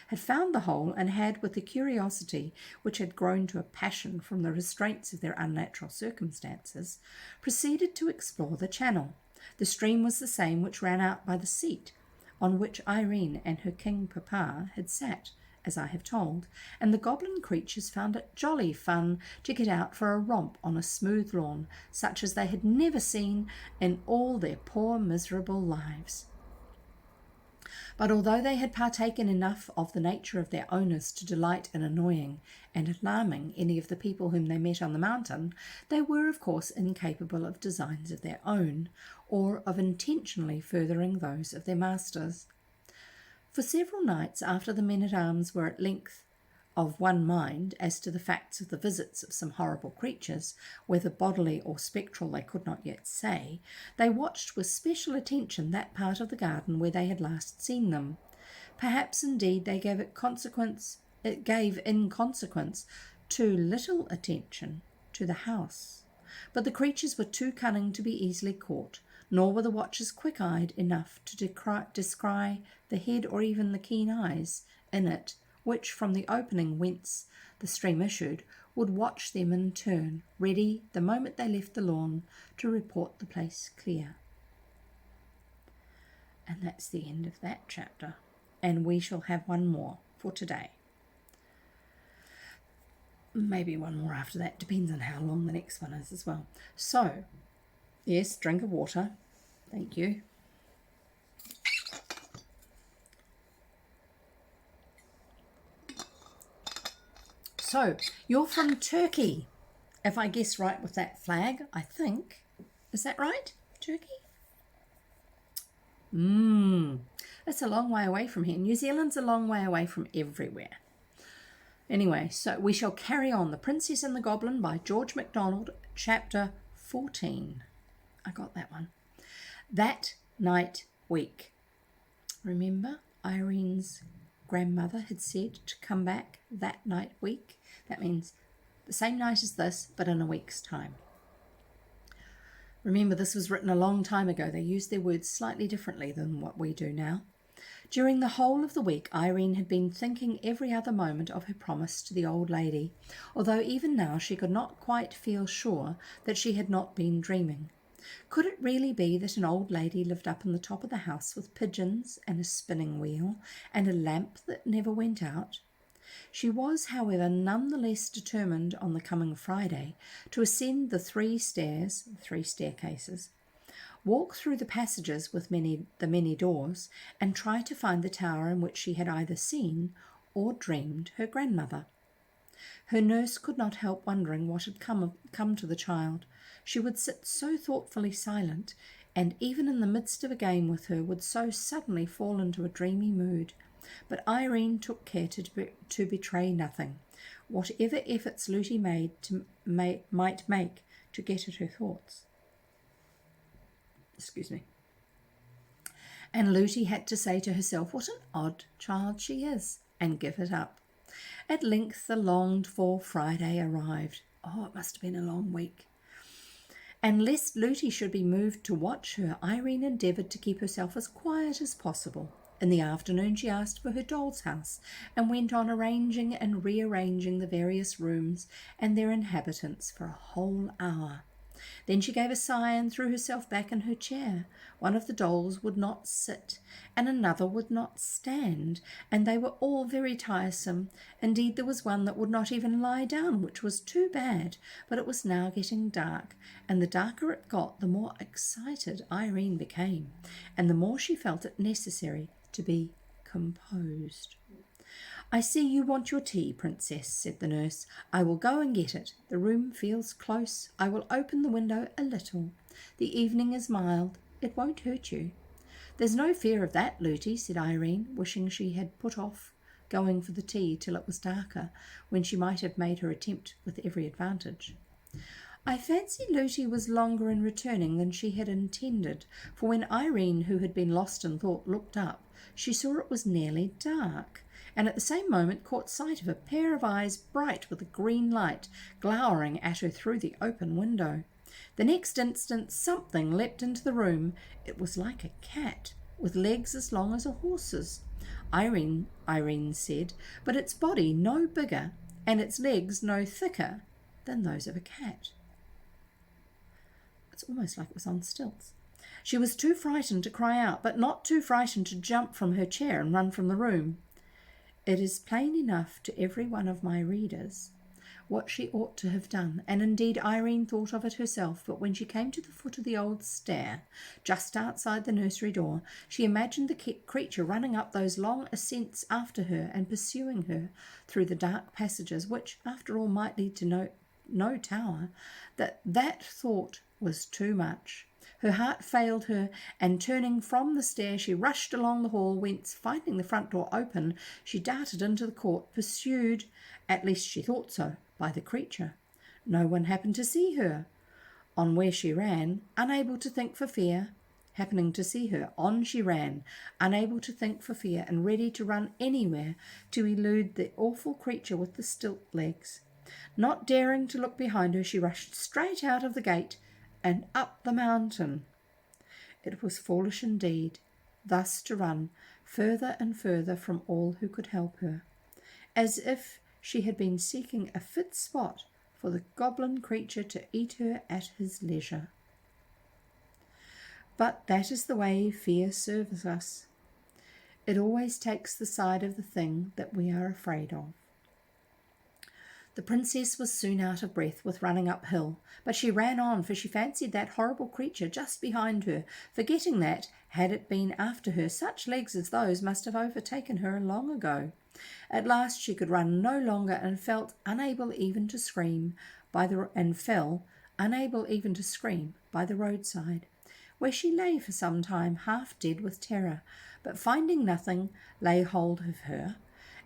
had found the hole, and had, with the curiosity which had grown to a passion from the restraints of their unnatural circumstances, proceeded to explore the channel. The stream was the same which ran out by the seat on which Irene and her king papa had sat, as I have told, and the goblin creatures found it jolly fun to get out for a romp on a smooth lawn, such as they had never seen in all their poor miserable lives. But although they had partaken enough of the nature of their owners to delight in annoying and alarming any of the people whom they met on the mountain, they were of course incapable of designs of their own, or of intentionally furthering those of their masters. For several nights after the men-at-arms were at length of one mind as to the facts of the visits of some horrible creatures, whether bodily or spectral they could not yet say, they watched with special attention that part of the garden where they had last seen them. Perhaps indeed they gave in consequence too little attention to the house. But the creatures were too cunning to be easily caught, nor were the watchers quick-eyed enough to descry the head or even the keen eyes in it, which, from the opening whence the stream issued, would watch them in turn, ready, the moment they left the lawn, to report the place clear. And that's the end of that chapter. And we shall have one more for today. Maybe one more after that, depends on how long the next one is as well. So, yes, drink of water. Thank you. So, you're from Turkey, if I guess right with that flag, I think. Is that right? Turkey? It's a long way away from here. New Zealand's a long way away from everywhere. Anyway, so we shall carry on. The Princess and the Goblin by George MacDonald, chapter 14. I got that one. That night week. Remember, Irene's grandmother had said to come back that night week. That means the same night as this, but in a week's time. Remember, this was written a long time ago. They used their words slightly differently than what we do now. During the whole of the week, Irene had been thinking every other moment of her promise to the old lady, although even now she could not quite feel sure that she had not been dreaming. Could it really be that an old lady lived up in the top of the house with pigeons and a spinning wheel and a lamp that never went out? She was, however, none the less determined on the coming Friday to ascend the three staircases, walk through the passages with the many doors, and try to find the tower in which she had either seen or dreamed her grandmother. Her nurse could not help wondering what had come to the child. She would sit so thoughtfully silent, and even in the midst of a game with her would so suddenly fall into a dreamy mood. But Irene took care to betray nothing, whatever efforts Lootie might make to get at her thoughts. Excuse me. And Lootie had to say to herself, what an odd child she is, and give it up. At length the longed-for Friday arrived. Oh, it must have been a long week. And lest Lootie should be moved to watch her, Irene endeavoured to keep herself as quiet as possible. In the afternoon she asked for her doll's house, and went on arranging and rearranging the various rooms and their inhabitants for a whole hour. Then she gave a sigh and threw herself back in her chair. One of the dolls would not sit, and another would not stand, and they were all very tiresome. Indeed, there was one that would not even lie down, which was too bad, but it was now getting dark, and the darker it got, the more excited Irene became, and the more she felt it necessary to be composed. I see you want your tea, Princess, said the nurse. I will go and get it. The room feels close. I will open the window a little. The evening is mild. It won't hurt you. There's no fear of that, Lootie, said Irene, wishing she had put off going for the tea till it was darker, when she might have made her attempt with every advantage. I fancy Lootie was longer in returning than she had intended, for when Irene, who had been lost in thought, looked up, she saw it was nearly dark, and at the same moment caught sight of a pair of eyes bright with a green light glowering at her through the open window. The next instant something leapt into the room. It was like a cat, with legs as long as a horse's. Irene said, but its body no bigger, and its legs no thicker than those of a cat. It's almost like it was on stilts. She was too frightened to cry out, but not too frightened to jump from her chair and run from the room. It is plain enough to every one of my readers what she ought to have done, and indeed Irene thought of it herself, but when she came to the foot of the old stair, just outside the nursery door, she imagined the creature running up those long ascents after her and pursuing her through the dark passages, which, after all, might lead to no tower. That thought was too much. Her heart failed her, and turning from the stair, she rushed along the hall, whence, finding the front door open, she darted into the court, pursued, at least she thought so, by the creature. No one happened to see her. On where she ran, unable to think for fear, happening to see her, on she ran, unable to think for fear, and ready to run anywhere to elude the awful creature with the stilt legs. Not daring to look behind her, she rushed straight out of the gate and up the mountain. It was foolish indeed, thus to run further and further from all who could help her, as if she had been seeking a fit spot for the goblin creature to eat her at his leisure. But that is the way fear serves us. It always takes the side of the thing that we are afraid of. The princess was soon out of breath with running uphill, but she ran on, for she fancied that horrible creature just behind her, forgetting that, had it been after her, such legs as those must have overtaken her long ago. At last she could run no longer, and felt unable even to scream by the roadside, where she lay for some time, half dead with terror, but finding nothing lay hold of her,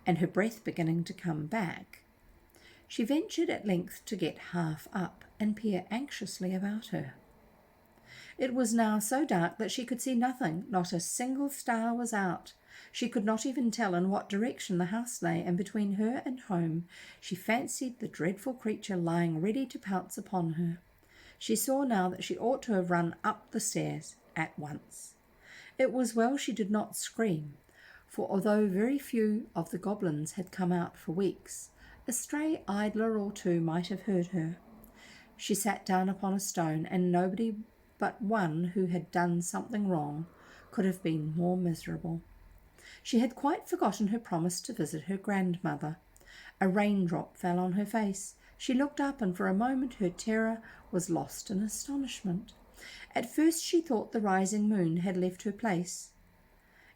and her breath beginning to come back, she ventured at length to get half up and peer anxiously about her. It was now so dark that she could see nothing, not a single star was out. She could not even tell in what direction the house lay, and between her and home she fancied the dreadful creature lying ready to pounce upon her. She saw now that she ought to have run up the stairs at once. It was well she did not scream, for although very few of the goblins had come out for weeks, a stray idler or two might have heard her. She sat down upon a stone, and nobody but one who had done something wrong could have been more miserable. She had quite forgotten her promise to visit her grandmother. A raindrop fell on her face. She looked up, and for a moment her terror was lost in astonishment. At first she thought the rising moon had left her place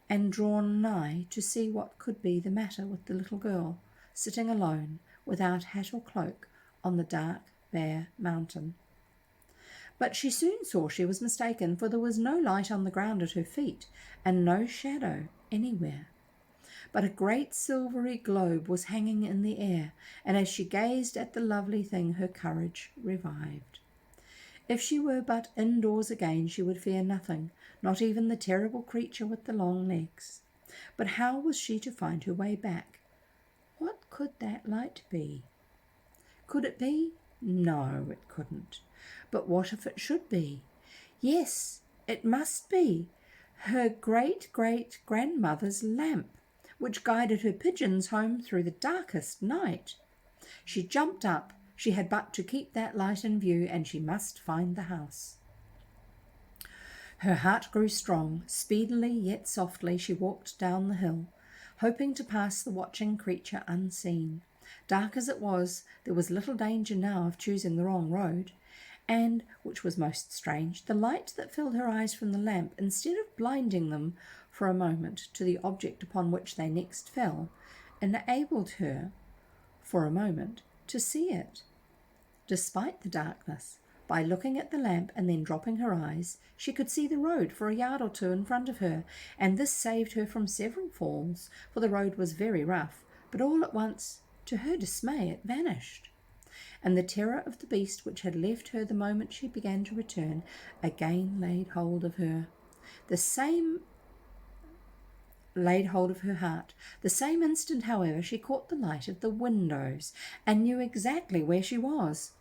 and drawn nigh to see what could be the matter with the little girl, sitting alone, without hat or cloak, on the dark, bare mountain. But she soon saw she was mistaken, for there was no light on the ground at her feet, and no shadow anywhere. But a great silvery globe was hanging in the air, and as she gazed at the lovely thing, her courage revived. If she were but indoors again, she would fear nothing, not even the terrible creature with the long legs. But how was she to find her way back? What could that light be? Could it be? No, it couldn't. But what if it should be? Yes, it must be her great-great-grandmother's lamp, which guided her pigeons home through the darkest night. She jumped up. She had but to keep that light in view, and she must find the house. Her heart grew strong. Speedily yet softly she walked down the hill, hoping to pass the watching creature unseen. Dark as it was, there was little danger now of choosing the wrong road, and, which was most strange, the light that filled her eyes from the lamp, instead of blinding them for a moment to the object upon which they next fell, enabled her, for a moment, to see it. Despite the darkness, by looking at the lamp and then dropping her eyes, she could see the road for a yard or two in front of her, and this saved her from several falls, for the road was very rough. But all at once, to her dismay, it vanished, and the terror of the beast which had left her the moment she began to return again laid hold of her. Laid hold of her heart. The same instant, however, she caught the light of the windows and knew exactly where she was.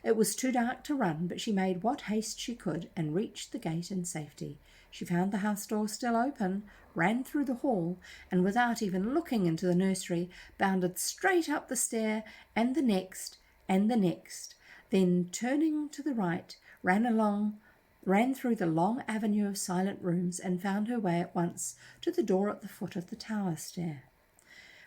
It was too dark to run, but she made what haste she could and reached the gate in safety. She found the house door still open, ran through the hall, and without even looking into the nursery, bounded straight up the stair and the next, then turning to the right, ran through the long avenue of silent rooms, and found her way at once to the door at the foot of the tower stair.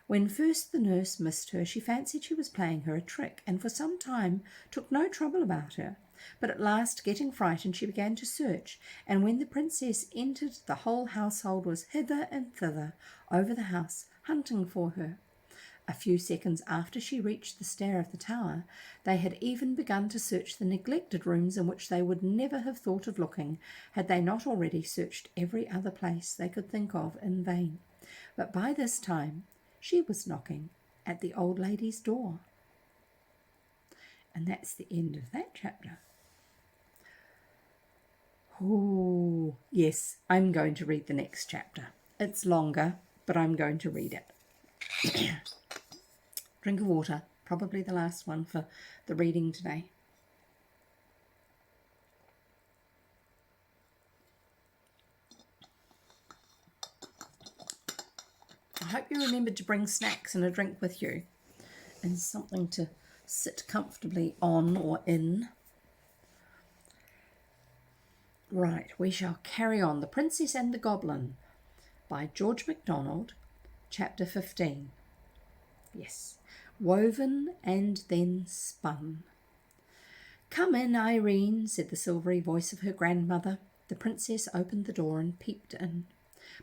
When first the nurse missed her, she fancied she was playing her a trick, and for some time took no trouble about her. But at last, getting frightened, she began to search, and when the princess entered, the whole household was hither and thither over the house, hunting for her. A few seconds after she reached the stair of the tower, they had even begun to search the neglected rooms in which they would never have thought of looking, had they not already searched every other place they could think of in vain. But by this time she was knocking at the old lady's door. And that's the end of that chapter. Oh, yes, I'm going to read the next chapter. It's longer, but I'm going to read it. Drink of water, probably the last one for the reading today. I hope you remembered to bring snacks and a drink with you and something to sit comfortably on or in. Right, we shall carry on. The Princess and the Goblin by George MacDonald, chapter 15. Yes. Woven and then spun. "Come in, Irene," said the silvery voice of her grandmother. The princess opened the door and peeped in.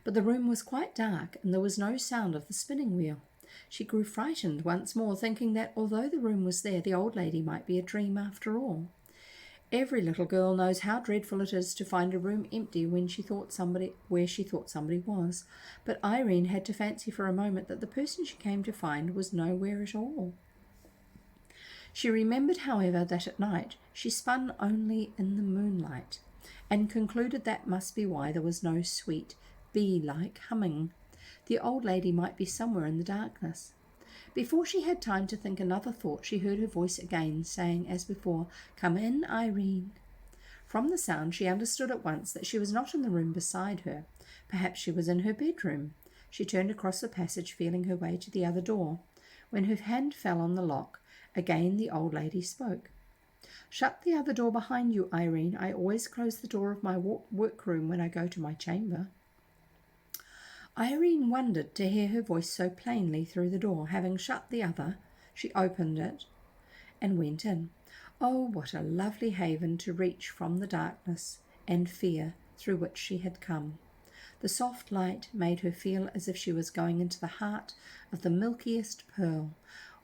But the room was quite dark, and there was no sound of the spinning wheel. She grew frightened once more, thinking that although the room was there, the old lady might be a dream after all. Every little girl knows how dreadful it is to find a room empty where she thought somebody was, but Irene had to fancy for a moment that the person she came to find was nowhere at all. She remembered, however, that at night she spun only in the moonlight, and concluded that must be why there was no sweet, bee-like humming. The old lady might be somewhere in the darkness. Before she had time to think another thought, she heard her voice again, saying as before, "Come in, Irene." From the sound she understood at once that she was not in the room beside her. Perhaps she was in her bedroom. She turned across the passage, feeling her way to the other door. When her hand fell on the lock, again the old lady spoke. "Shut the other door behind you, Irene. I always close the door of my workroom when I go to my chamber." Irene wondered to hear her voice so plainly through the door. Having shut the other, she opened it and went in. Oh, what a lovely haven to reach from the darkness and fear through which she had come. The soft light made her feel as if she was going into the heart of the milkiest pearl,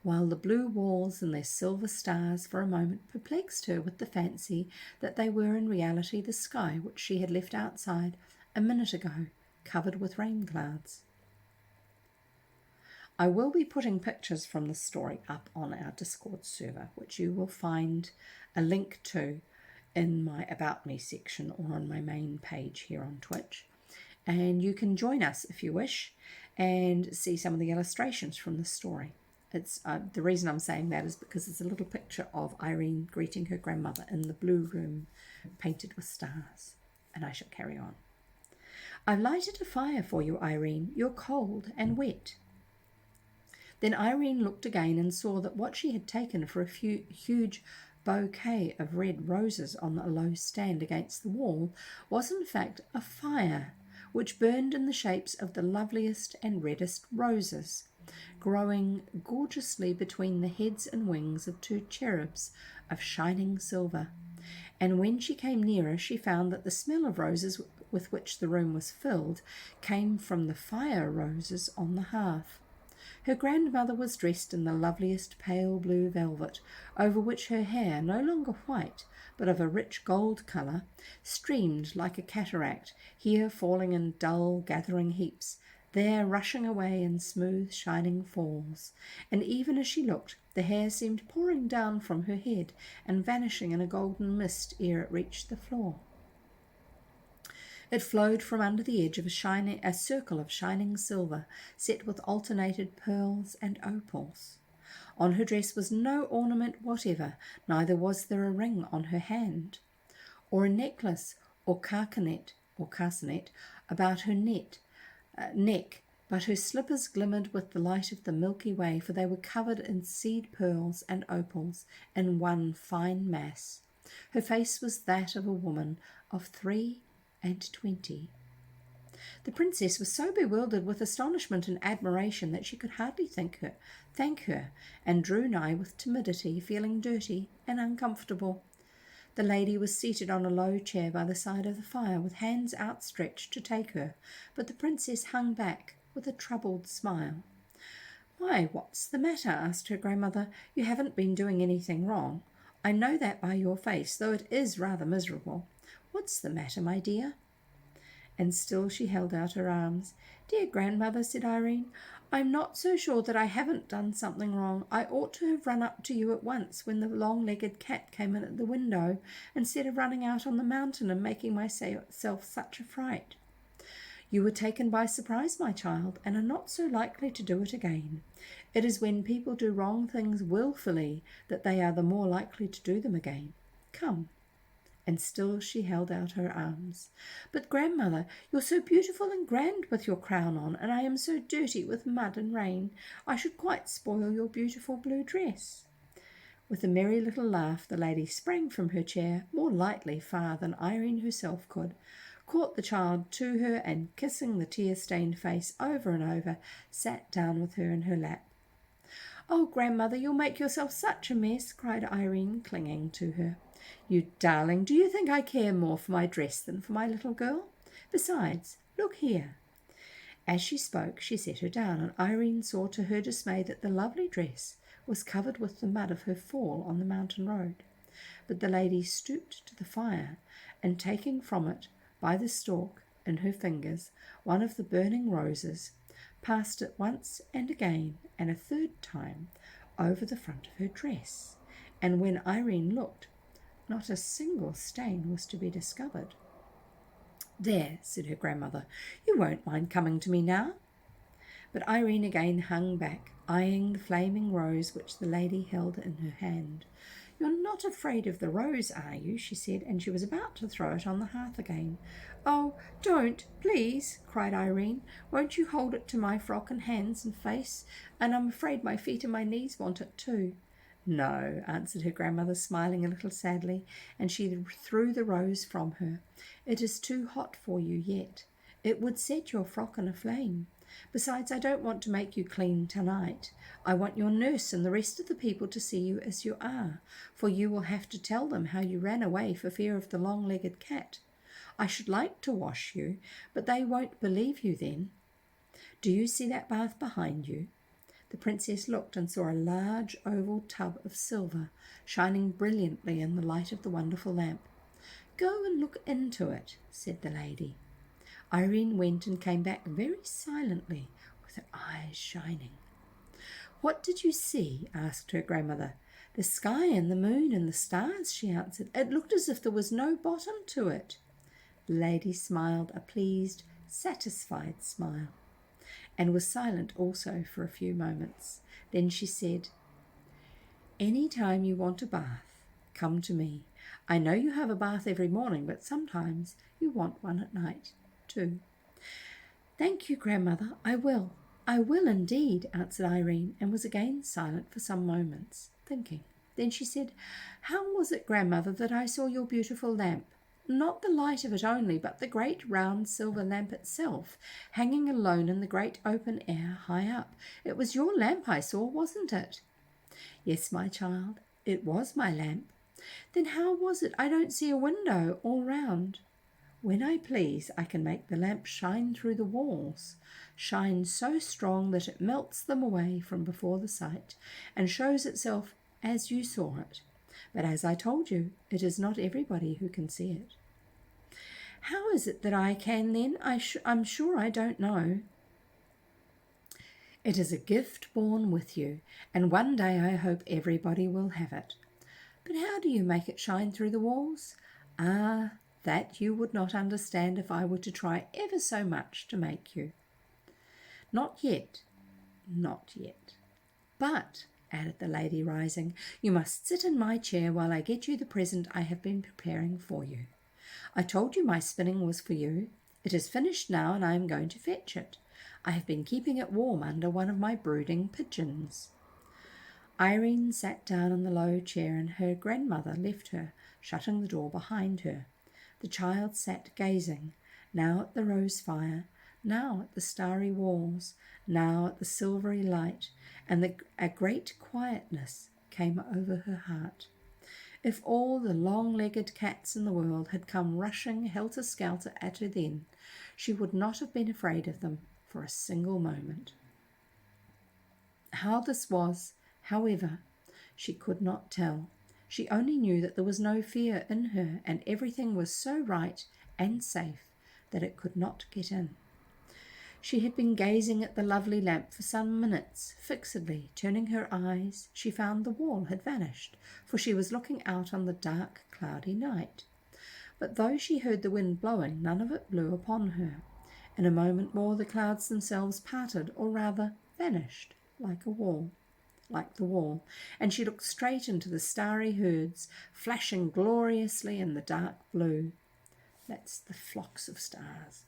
while the blue walls and their silver stars for a moment perplexed her with the fancy that they were in reality the sky which she had left outside a minute ago, covered with rain clouds. I will be putting pictures from the story up on our Discord server, which you will find a link to in my About Me section or on my main page here on Twitch. And you can join us if you wish and see some of the illustrations from the story. It's the reason I'm saying that is because it's a little picture of Irene greeting her grandmother in the blue room painted with stars. And I shall carry on. "I've lighted a fire for you, Irene. You're cold and wet." Then Irene looked again and saw that what she had taken for a huge bouquet of red roses on a low stand against the wall was in fact a fire, which burned in the shapes of the loveliest and reddest roses, growing gorgeously between the heads and wings of two cherubs of shining silver. And when she came nearer, she found that the smell of roses with which the room was filled came from the fire roses on the hearth. Her grandmother was dressed in the loveliest pale blue velvet, over which her hair, no longer white, but of a rich gold colour, streamed like a cataract, here falling in dull gathering heaps, there rushing away in smooth shining falls, and even as she looked, the hair seemed pouring down from her head and vanishing in a golden mist ere it reached the floor. It flowed from under the edge of a circle of shining silver, set with alternated pearls and opals. On her dress was no ornament whatever, neither was there a ring on her hand, or a necklace or carcanet about her neck, but her slippers glimmered with the light of the Milky Way, for they were covered in seed pearls and opals in one fine mass. Her face was that of a woman of 23. The princess was so bewildered with astonishment and admiration that she could hardly thank her, and drew nigh with timidity, feeling dirty and uncomfortable. The lady was seated on a low chair by the side of the fire, with hands outstretched to take her, but the princess hung back with a troubled smile. "Why, what's the matter?" asked her grandmother. "You haven't been doing anything wrong. I know that by your face, though it is rather miserable. What's the matter, my dear?" And still she held out her arms. "Dear grandmother," said Irene, "I'm not so sure that I haven't done something wrong. I ought to have run up to you at once when the long-legged cat came in at the window, instead of running out on the mountain and making myself such a fright. You were taken by surprise, my child, and are not so likely to do it again. It is when people do wrong things wilfully that they are the more likely to do them again. Come." And still she held out her arms. "But grandmother, you're so beautiful and grand with your crown on, and I am so dirty with mud and rain. I should quite spoil your beautiful blue dress." With a merry little laugh, the lady sprang from her chair, more lightly far than Irene herself could, caught the child to her, and kissing the tear-stained face over and over, sat down with her in her lap. "Oh, grandmother, you'll make yourself such a mess," cried Irene, clinging to her. "You darling, do you think I care more for my dress than for my little girl? Besides, look here." As she spoke, she set her down, and Irene saw to her dismay that the lovely dress was covered with the mud of her fall on the mountain road. But the lady stooped to the fire, and taking from it, by the stalk, in her fingers, one of the burning roses, passed it once and again, and a third time, over the front of her dress. And when Irene looked, not a single stain was to be discovered. "There," said her grandmother, "you won't mind coming to me now?" But Irene again hung back, eyeing the flaming rose which the lady held in her hand. "You're not afraid of the rose, are you?" she said, and she was about to throw it on the hearth again. "Oh, don't, please," cried Irene. "Won't you hold it to my frock and hands and face? And I'm afraid my feet and my knees want it too." "No," answered her grandmother, smiling a little sadly, and she threw the rose from her. "It is too hot for you yet. It would set your frock in a flame. Besides, I don't want to make you clean tonight. I want your nurse and the rest of the people to see you as you are, for you will have to tell them how you ran away for fear of the long-legged cat. I should like to wash you, but they won't believe you then. Do you see that bath behind you?" The princess looked and saw a large oval tub of silver, shining brilliantly in the light of the wonderful lamp. "Go and look into it," said the lady. Irene went and came back very silently, with her eyes shining. "What did you see?" asked her grandmother. "The sky and the moon and the stars," she answered. "It looked as if there was no bottom to it." The lady smiled a pleased, satisfied smile, and was silent also for a few moments. Then she said, "Any time you want a bath, come to me. I know you have a bath every morning, but sometimes you want one at night too." "Thank you, grandmother. I will indeed," answered Irene, and was again silent for some moments, thinking. Then she said, "How was it, grandmother, that I saw your beautiful lamp? Not the light of it only, but the great round silver lamp itself, hanging alone in the great open air high up. It was your lamp I saw, wasn't it?" "Yes, my child, it was my lamp." "Then how was it? I don't see a window all round." "When I please, I can make the lamp shine through the walls, shine so strong that it melts them away from before the sight, and shows itself as you saw it. But as I told you, it is not everybody who can see it." "How is it that I can then? I'm sure I don't know." "It is a gift born with you, and one day I hope everybody will have it." "But how do you make it shine through the walls?" "Ah, that you would not understand if I were to try ever so much to make you." "Not yet, not yet. But," added the lady, rising, "you must sit in my chair while I get you the present I have been preparing for you. I told you my spinning was for you. It is finished now, and I am going to fetch it. I have been keeping it warm under one of my brooding pigeons." Irene sat down in the low chair, and her grandmother left her, shutting the door behind her. The child sat gazing, now at the rose fire, now at the starry walls, now at the silvery light, and a great quietness came over her heart. If all the long-legged cats in the world had come rushing helter-skelter at her then, she would not have been afraid of them for a single moment. How this was, however, she could not tell. She only knew that there was no fear in her, and everything was so right and safe that it could not get in. She had been gazing at the lovely lamp for some minutes, fixedly. Turning her eyes, she found the wall had vanished, for she was looking out on the dark, cloudy night. But though she heard the wind blowing, none of it blew upon her. In a moment more the clouds themselves parted, or rather vanished, like the wall, and she looked straight into the starry herds, flashing gloriously in the dark blue. That's the flocks of stars.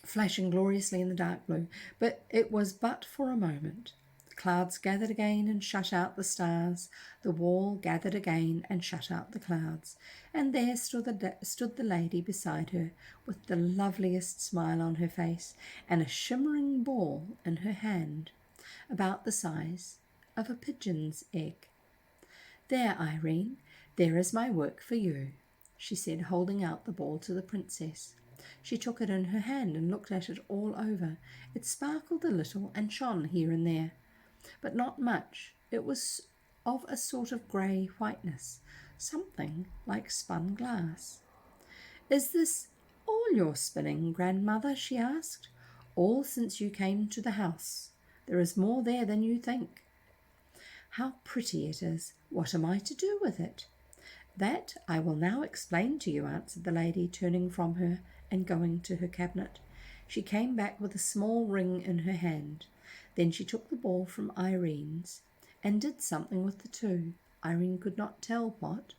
Flashing gloriously in the dark blue, but it was but for a moment. The clouds gathered again and shut out the stars. The wall gathered again and shut out the clouds. And there stood the lady beside her, with the loveliest smile on her face, and a shimmering ball in her hand, about the size of a pigeon's egg. "There, Irene, there is my work for you," she said, holding out the ball to the princess. She took it in her hand and looked at it all over. It sparkled a little and shone here and there, but not much. It was of a sort of grey whiteness, something like spun glass. "Is this all your spinning, grandmother?" she asked. "All since you came to the house. There is more there than you think." "How pretty it is! What am I to do with it?" "That I will now explain to you," answered the lady, turning from her and going to her cabinet. She came back with a small ring in her hand. Then she took the ball from Irene's and did something with the two. Irene could not tell what.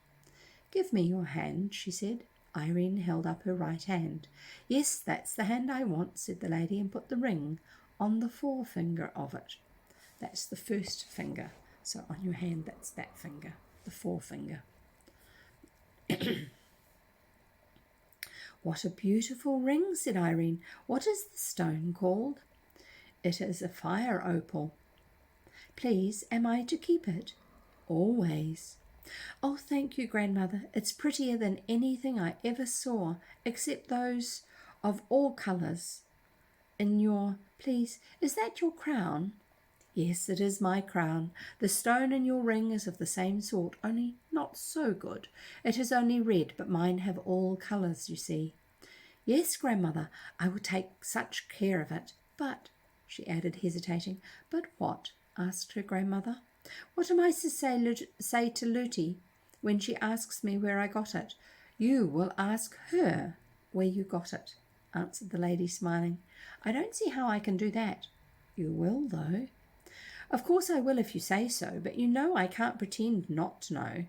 "Give me your hand," she said. Irene held up her right hand. "Yes, that's the hand I want," said the lady, and put the ring on the forefinger of it. That's the first finger. So on your hand, that's that finger, the forefinger. "What a beautiful ring," said Irene. "What is the stone called?" "It is a fire opal." "Please, am I to keep it?" "Always." "Oh, thank you, grandmother. It's prettier than anything I ever saw, except those of all colours. Please, is that your crown?" "Yes, it is my crown. The stone in your ring is of the same sort, only not so good. It is only red, but mine have all colours, you see." "Yes, grandmother, I will take such care of it. But," she added, hesitating. "But what?" asked her grandmother. "What am I to say to Lootie when she asks me where I got it?" "You will ask her where you got it," answered the lady, smiling. "I don't see how I can do that." "You will, though." "Of course I will if you say so, but you know I can't pretend not to know."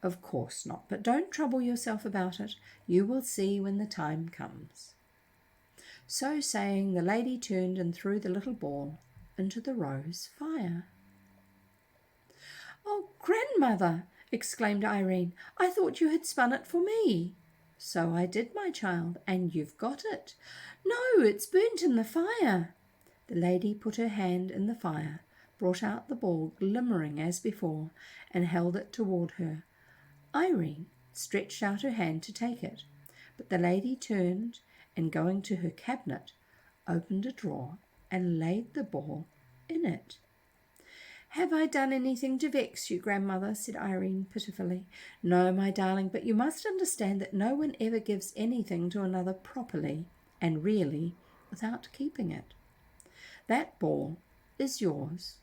"Of course not, but don't trouble yourself about it. You will see when the time comes." So saying, the lady turned and threw the little ball into the rose fire. "Oh, grandmother!" exclaimed Irene. "I thought you had spun it for me." "So I did, my child, and you've got it." "No, it's burnt in the fire." The lady put her hand in the fire, brought out the ball glimmering as before, and held it toward her. Irene stretched out her hand to take it, but the lady turned and, going to her cabinet, opened a drawer and laid the ball in it. "Have I done anything to vex you, grandmother?" said Irene pitifully. "No, my darling, but you must understand that no one ever gives anything to another properly and really without keeping it. That ball is yours."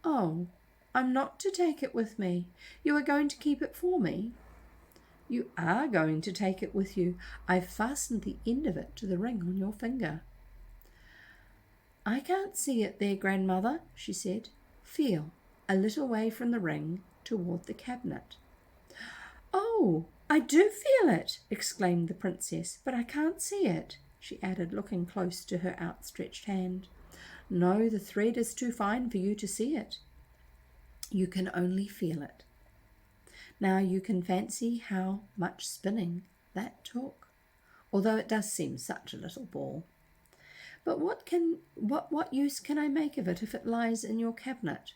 "Oh, I'm not to take it with me. You are going to keep it for me?" "You are going to take it with you. I've fastened the end of it to the ring on your finger." "I can't see it there, grandmother," she said. "Feel a little way from the ring toward the cabinet." "Oh, I do feel it!" exclaimed the princess, "but I can't see it," she added, looking close to her outstretched hand. "No, the thread is too fine for you to see it. You can only feel it." Now you can fancy how much spinning that took. although it does seem such a little ball. But what use can I make of it if it lies in your cabinet?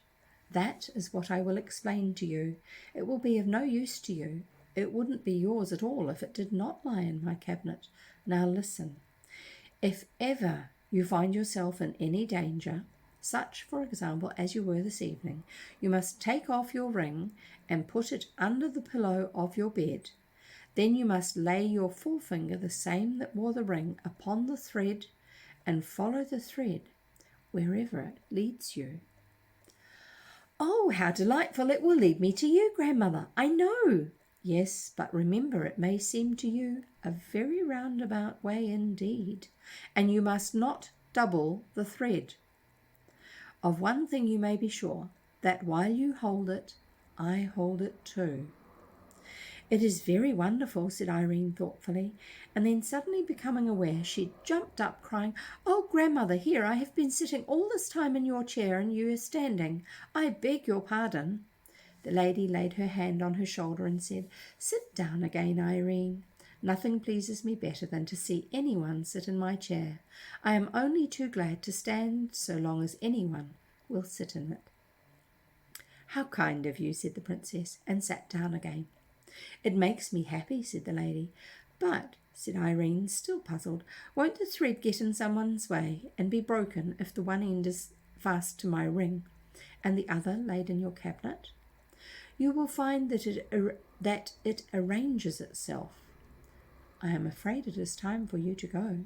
That is what I will explain to you. It will be of no use to you. It wouldn't be yours at all if it did not lie in my cabinet. Now listen. If ever you find yourself in any danger, such, for example, as you were this evening, you must take off your ring and put it under the pillow of your bed. Then you must lay your forefinger, the same that wore the ring, upon the thread and follow the thread wherever it leads you. Oh, how delightful! It will lead me to you, grandmother. I know. Yes, but remember, it may seem to you a very roundabout way indeed, and you must not double the thread. Of one thing you may be sure, that while you hold it, I hold it too. It is very wonderful, said Irene thoughtfully, and then suddenly becoming aware, she jumped up, crying, Oh, grandmother, here, I have been sitting all this time in your chair, and you are standing. I beg your pardon. The lady laid her hand on her shoulder and said, Sit down again, Irene. Nothing pleases me better than to see anyone sit in my chair. I am only too glad to stand so long as anyone will sit in it. How kind of you, said the princess, and sat down again. It makes me happy, said the lady. But, said Irene, still puzzled, won't the thread get in someone's way and be broken if the one end is fast to my ring and the other laid in your cabinet? You will find that it arranges itself. I am afraid it is time for you to go.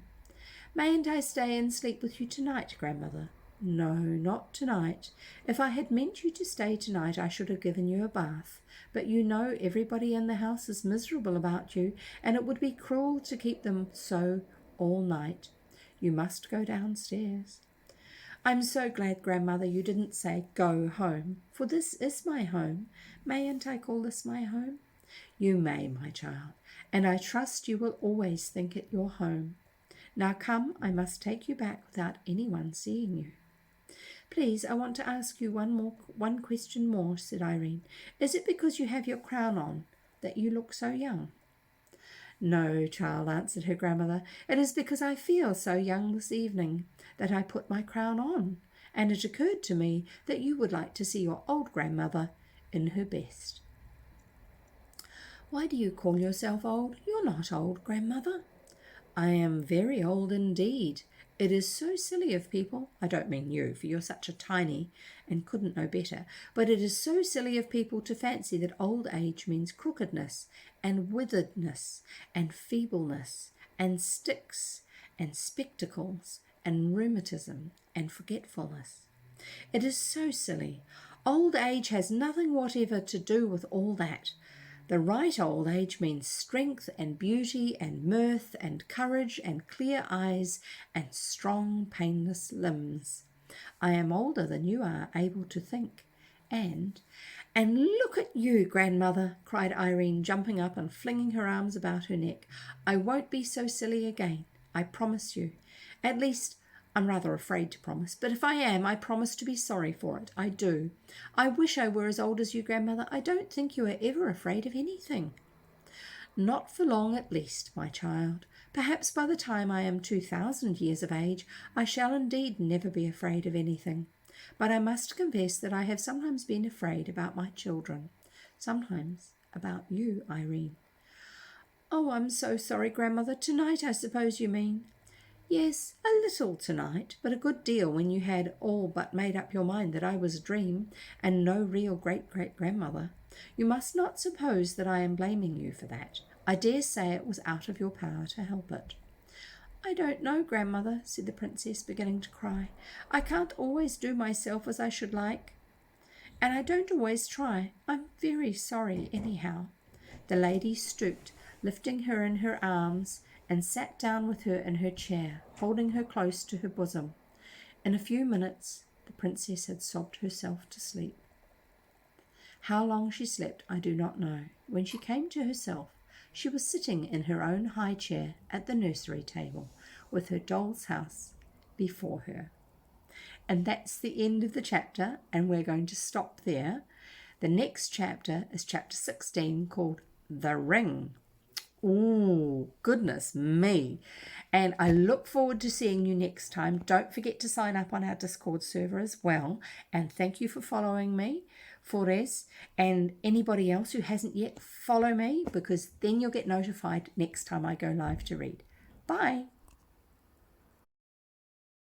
Mayn't I stay and sleep with you tonight, grandmother? No, not tonight. If I had meant you to stay tonight, I should have given you a bath. But you know everybody in the house is miserable about you, and it would be cruel to keep them so all night. You must go downstairs. I'm so glad, grandmother, you didn't say go home, for this is my home. Mayn't I call this my home? You may, my child, and I trust you will always think it your home. Now come, I must take you back without anyone seeing you. Please, I want to ask you one question more, said Irene. Is it because you have your crown on that you look so young? No, child, answered her grandmother. It is because I feel so young this evening that I put my crown on, and it occurred to me that you would like to see your old grandmother in her best. Why do you call yourself old? You're not old, grandmother. I am very old indeed. It is so silly of people, I don't mean you, for you're such a tiny and couldn't know better, but it is so silly of people to fancy that old age means crookedness and witheredness and feebleness and sticks and spectacles and rheumatism and forgetfulness. It is so silly. Old age has nothing whatever to do with all that. The right old age means strength and beauty and mirth and courage and clear eyes and strong, painless limbs. I am older than you are able to think. And look at you, grandmother, cried Irene, jumping up and flinging her arms about her neck. I won't be so silly again, I promise you. At least, I'm rather afraid to promise, but if I am, I promise to be sorry for it. I do. I wish I were as old as you, grandmother. I don't think you are ever afraid of anything. Not for long, at least, my child. Perhaps by the time I am 2,000 years of age, I shall indeed never be afraid of anything. But I must confess that I have sometimes been afraid about my children. Sometimes about you, Irene. Oh, I'm so sorry, grandmother. Tonight, I suppose you mean. Yes, a little tonight, but a good deal when you had all but made up your mind that I was a dream and no real great-great-grandmother. You must not suppose that I am blaming you for that. I dare say it was out of your power to help it. I don't know, grandmother, said the princess, beginning to cry. I can't always do myself as I should like, and I don't always try. I'm very sorry, anyhow. The lady stooped, lifting her in her arms, and sat down with her in her chair, holding her close to her bosom. In a few minutes, the princess had sobbed herself to sleep. How long she slept, I do not know. When she came to herself, she was sitting in her own high chair at the nursery table, with her doll's house before her. And that's the end of the chapter, and we're going to stop there. The next chapter is chapter 16, called The Ring. Oh, goodness me. And I look forward to seeing you next time. Don't forget to sign up on our Discord server as well. And thank you for following me, Forres. And anybody else who hasn't yet, follow me, because then you'll get notified next time I go live to read. Bye.